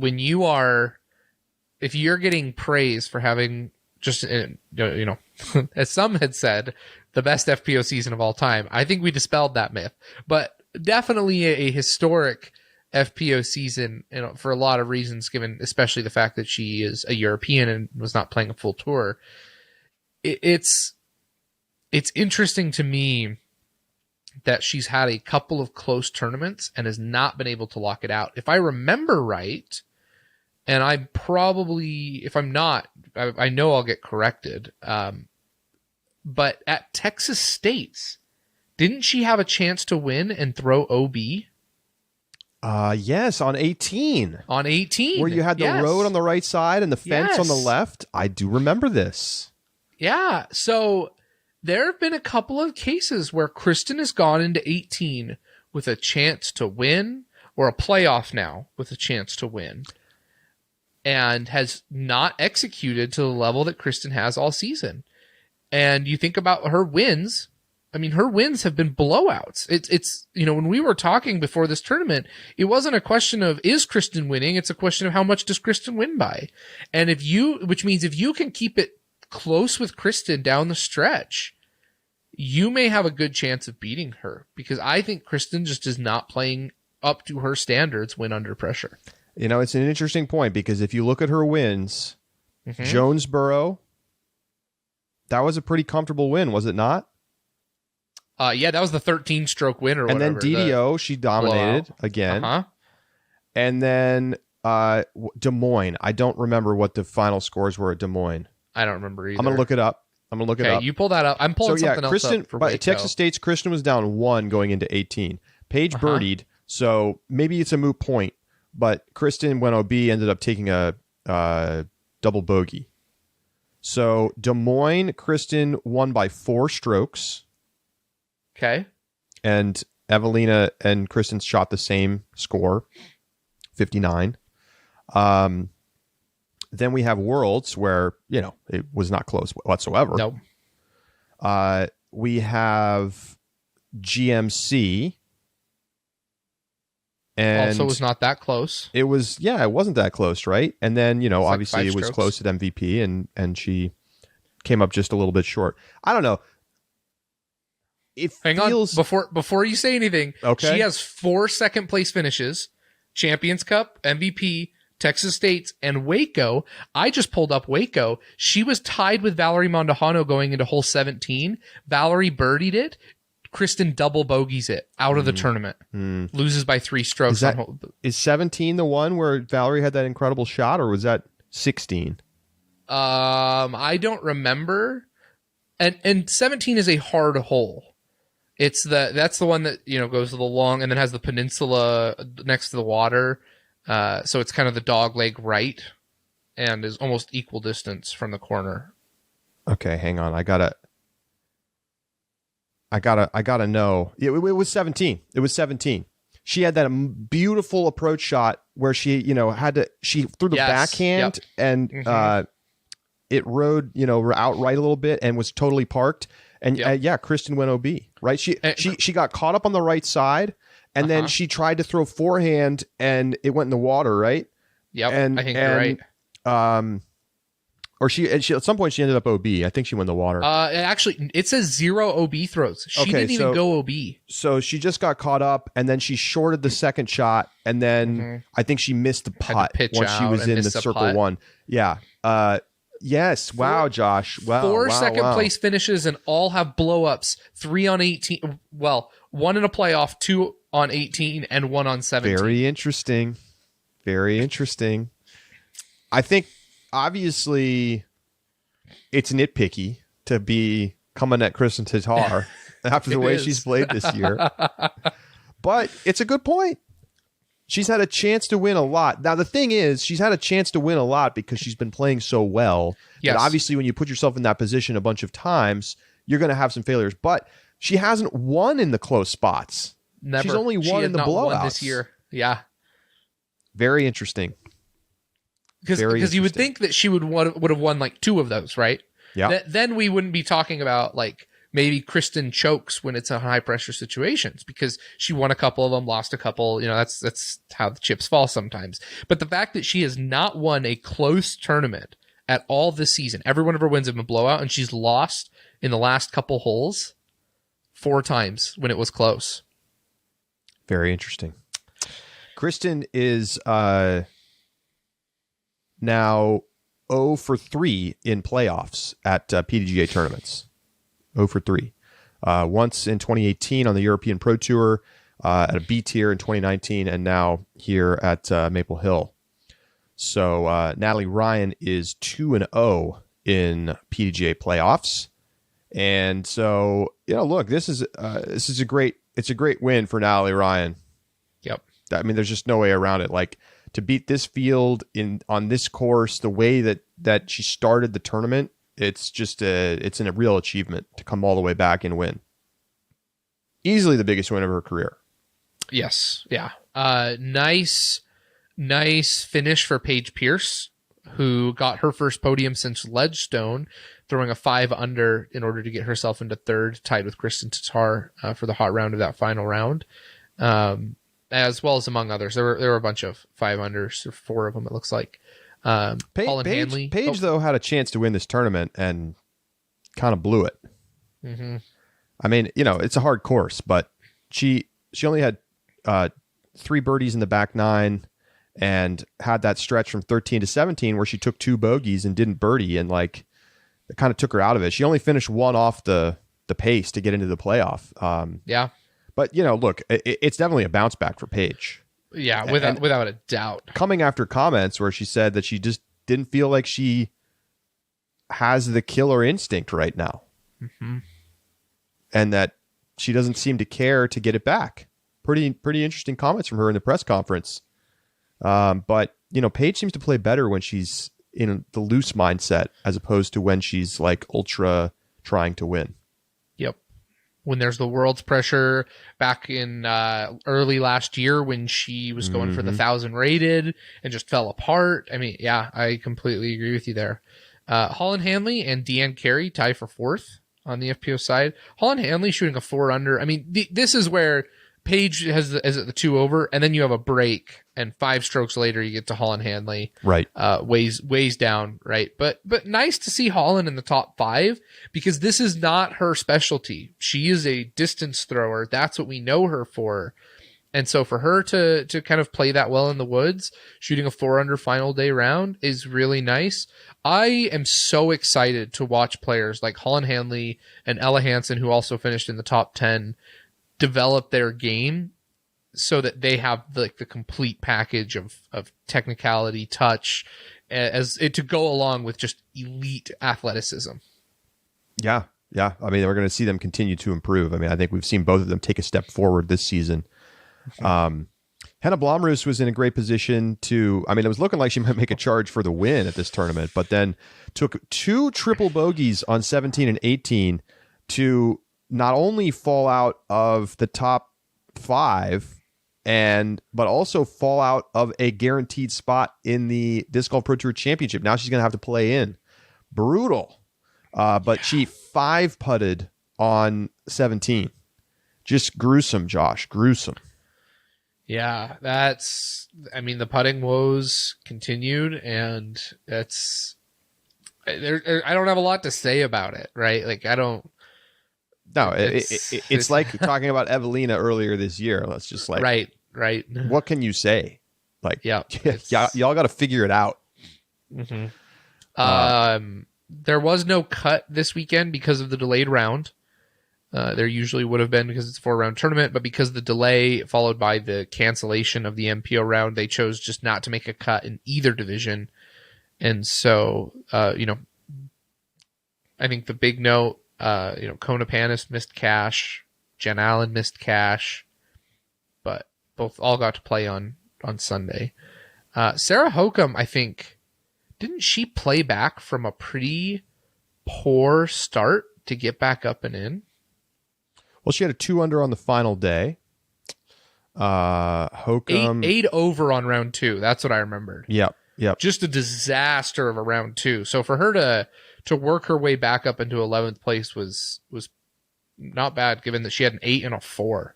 you're getting praise for having just, as some had said, the best FPO season of all time, I think we dispelled that myth, but definitely a historic FPO season, for a lot of reasons, given especially the fact that she is a European and was not playing a full tour. It's interesting to me that she's had a couple of close tournaments and has not been able to lock it out. If I remember right, and I'm probably, if I'm not, I know I'll get corrected, but at Texas States, didn't she have a chance to win and throw OB? Yes, on 18. On 18. Where you had the road on the right side and the fence on the left. I do remember this. Yeah, so there have been a couple of cases where Kristen has gone into 18 with a chance to win, or a playoff now with a chance to win, and has not executed to the level that Kristen has all season. And you think about her wins. I mean, her wins have been blowouts. It's when we were talking before this tournament, it wasn't a question of, is Kristen winning? It's a question of how much does Kristen win by? And which means if you can keep it close with Kristen down the stretch, you may have a good chance of beating her, because I think Kristen just is not playing up to her standards when under pressure. It's an interesting point, because if you look at her wins, Jonesboro, that was a pretty comfortable win, was it not? Yeah, that was the 13-stroke win or whatever. And then DDO, she dominated again. And then Des Moines. I don't remember what the final scores were at Des Moines. I don't remember either. I'm going to look it up. Okay, you pull that up. I'm pulling something else up for Waco. Texas State's Kristen was down 1 going into 18. Paige birdied, so maybe it's a moot point, but Kristen went OB, ended up taking a double bogey. So Des Moines, Kristen won by 4 strokes. Okay. And Evelina and Kristen shot the same score, 59. Then we have Worlds, where, it was not close whatsoever. Nope. We have GMC. And also was not that close. It wasn't that close, right? And then, obviously it was close at MVP, and she came up just a little bit short. I don't know. Hang on, before you say anything, okay. She has 4 second place finishes, Champions Cup, MVP, Texas State's, and Waco. I just pulled up Waco. She was tied with Valerie Mondahano going into hole 17. Valerie birdied it. Kristen double bogeys it out of the tournament. Loses by 3 strokes. Is 17 the one where Valerie had that incredible shot, or was that 16? I don't remember. And 17 is a hard hole. That's the one that, goes to the long and then has the peninsula next to the water. So it's kind of the dog leg right and is almost equal distance from the corner. Okay, hang on. I gotta know. It was 17. It was 17. She had that beautiful approach shot where she, she threw the backhand and it rode, out right a little bit and was totally parked. And Kristen went OB, right? She got caught up on the right side, and then she tried to throw forehand, and it went in the water, right? Yep, I think you're right. Or she at some point she ended up OB. I think she went in the water. Actually, it says 0 OB throws. She didn't even go OB. So she just got caught up, and then she shorted the second shot, and then I think she missed the putt once she was in the circle one. Yeah. Yes. Wow, Josh. Wow. 4 second place finishes and all have blow-ups. 3 on 18. Well, 1 in a playoff, 2 on 18, and 1 on 17. Very interesting. Very interesting. I think, obviously, it's nitpicky to be coming at Kristen Tatar after the way she's played this year. But it's a good point. She's had a chance to win a lot. Now, the thing is, she's had a chance to win a lot because she's been playing so well. Yes. And obviously, when you put yourself in that position a bunch of times, you're going to have some failures. But she hasn't won in the close spots. Never. She's only won in the blowouts this year. Yeah. Very interesting. Because you would think that she would have won like 2 of those, right? Yeah. Then we wouldn't be talking about like maybe Kristen chokes when it's a high pressure situations because she won a couple of them, lost a couple. That's how the chips fall sometimes. But the fact that she has not won a close tournament at all this season, every one of her wins have been blowout, and she's lost in the last couple holes 4 times when it was close. Very interesting. Kristen is now 0 for 3 in playoffs at PDGA tournaments. 0 for 3. Once in 2018 on the European Pro Tour, at a B tier in 2019, and now here at Maple Hill. So Natalie Ryan is 2-0 in PDGA playoffs. And so, look, this is a great win for Natalie Ryan. Yep. I mean, there's just no way around it. Like, to beat this field on this course, the way that she started the tournament, it's a real achievement to come all the way back and win. Easily the biggest win of her career. Yes. Yeah. Nice finish for Paige Pierce, who got her first podium since Ledgestone, throwing a 5 under in order to get herself into third, tied with Kristen Tatar for the hot round of that final round. As well as among others. There were a bunch of 5 unders, or 4 of them, it looks like. Colin Hanley. Paige, though, had a chance to win this tournament and kind of blew it. Mm-hmm. I mean, it's a hard course, but she only had 3 birdies in the back 9 and had that stretch from 13 to 17 where she took 2 bogeys and didn't birdie, and it kind of took her out of it. She only finished 1 off the pace to get into the playoff. Yeah. But, look, it's definitely a bounce back for Paige. Yeah, without a doubt. Coming after comments where she said that she just didn't feel like she has the killer instinct right now. Mm-hmm. And that she doesn't seem to care to get it back. Pretty interesting comments from her in the press conference. But, Paige seems to play better when she's in the loose mindset as opposed to when she's like ultra trying to win. Yep. When there's the world's pressure back in early last year when she was going for the 1,000 rated and just fell apart. I mean, yeah, I completely agree with you there. Holland Hanley and Deanne Carey tie for 4th on the FPO side. Holland Hanley shooting a 4 under. I mean, this is where Paige is at the 2 over, and then you have a break, and 5 strokes later you get to Holland Hanley. Right. Ways down, right? But nice to see Holland in the top 5 because this is not her specialty. She is a distance thrower. That's what we know her for. And so for her to kind of play that well in the woods, shooting a 4 under final day round is really nice. I am so excited to watch players like Holland Hanley and Ella Hansen, who also finished in the top 10, develop their game so that they have the complete package of technicality, touch, as it to go along with just elite athleticism. Yeah. I mean, we're going to see them continue to improve. I mean, I think we've seen both of them take a step forward this season. Hannah Blomroos was in a great position it was looking like she might make a charge for the win at this tournament, but then took 2 triple bogeys on 17 and 18 to not only fall out of the top 5 but also fall out of a guaranteed spot in the Disc Golf Pro Tour Championship. Now she's going to have to play in. brutal. But she 5-putted on 17. Just gruesome, Josh. Gruesome. Yeah, the putting woes continued, and I don't have a lot to say about it, right? Like, I don't. No, it's like talking about Evelina earlier this year. Let's just like, right. What can you say? Like, yeah, y'all got to figure it out. Mm-hmm. There was no cut this weekend because of the delayed round. There usually would have been because it's a 4-round tournament, but because of the delay followed by the cancellation of the MPO round, they chose just not to make a cut in either division. And so, I think the big note, Kona Panis missed cash, Jen Allen missed cash, but all got to play on Sunday. Sarah Hokum, I think, didn't she play back from a pretty poor start to get back up and in? Well, she had a 2-under on the final day. Hokum 8 over on round 2. That's what I remembered. Yep. Just a disaster of a round 2. So for her to work her way back up into 11th place was not bad, given that she had an 8 and a 4.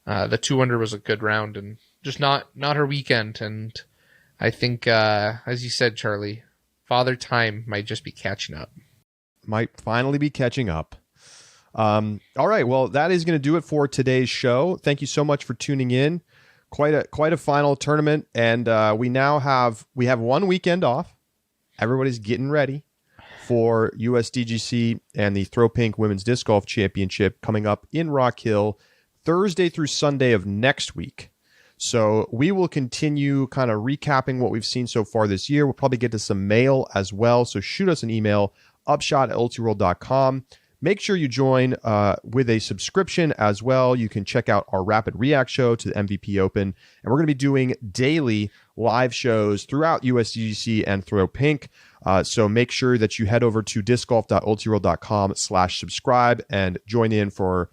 The 2-under was a good round, and just not her weekend. And I think, as you said, Charlie, Father Time might just be catching up. Might finally be catching up. All right. Well, that is going to do it for today's show. Thank you so much for tuning in. Quite a final tournament, and we have 1 weekend off. Everybody's getting ready for USDGC and the Throw Pink Women's Disc Golf Championship coming up in Rock Hill Thursday through Sunday of next week. So we will continue kind of recapping what we've seen so far this year. We'll probably get to some mail as well. So shoot us an email, upshot@ultiworld.com. Make sure you join with a subscription as well. You can check out our Rapid React show to the MVP Open. And we're going to be doing daily live shows throughout USDGC and Throw Pink. So make sure that you head over to discgolf.ultiworld.com/subscribe and join in for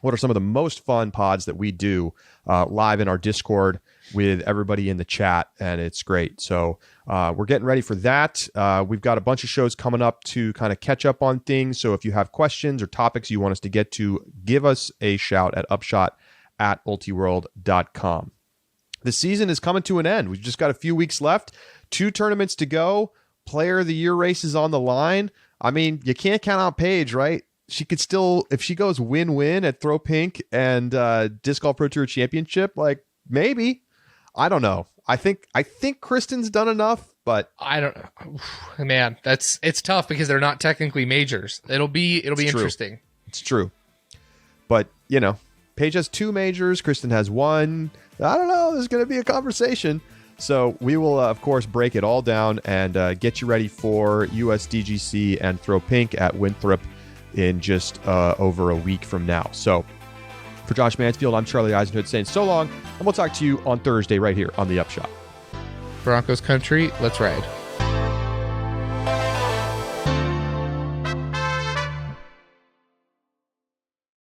what are some of the most fun pods that we do live in our Discord with everybody in the chat, and it's great. So we're getting ready for that. We've got a bunch of shows coming up to kind of catch up on things. So if you have questions or topics you want us to get to, give us a shout at upshot@ultiworld.com. The season is coming to an end. We've just got a few weeks left, 2 tournaments to go. Player of the Year race is on the line. I mean, you can't count out Paige, right? She could still, if she goes win-win at Throw Pink and Disc Golf Pro Tour Championship, like maybe. I don't know. I think Kristen's done enough, but I don't. Man, it's tough because they're not technically majors. It'll be interesting. It's true, but Paige has 2 majors. Kristen has 1. I don't know. There's going to be a conversation. So we will, of course, break it all down and get you ready for USDGC and Throw Pink at Winthrop in just over a week from now. So for Josh Mansfield, I'm Charlie Eisenhood saying so long, and we'll talk to you on Thursday right here on The Upshot. Broncos country, let's ride.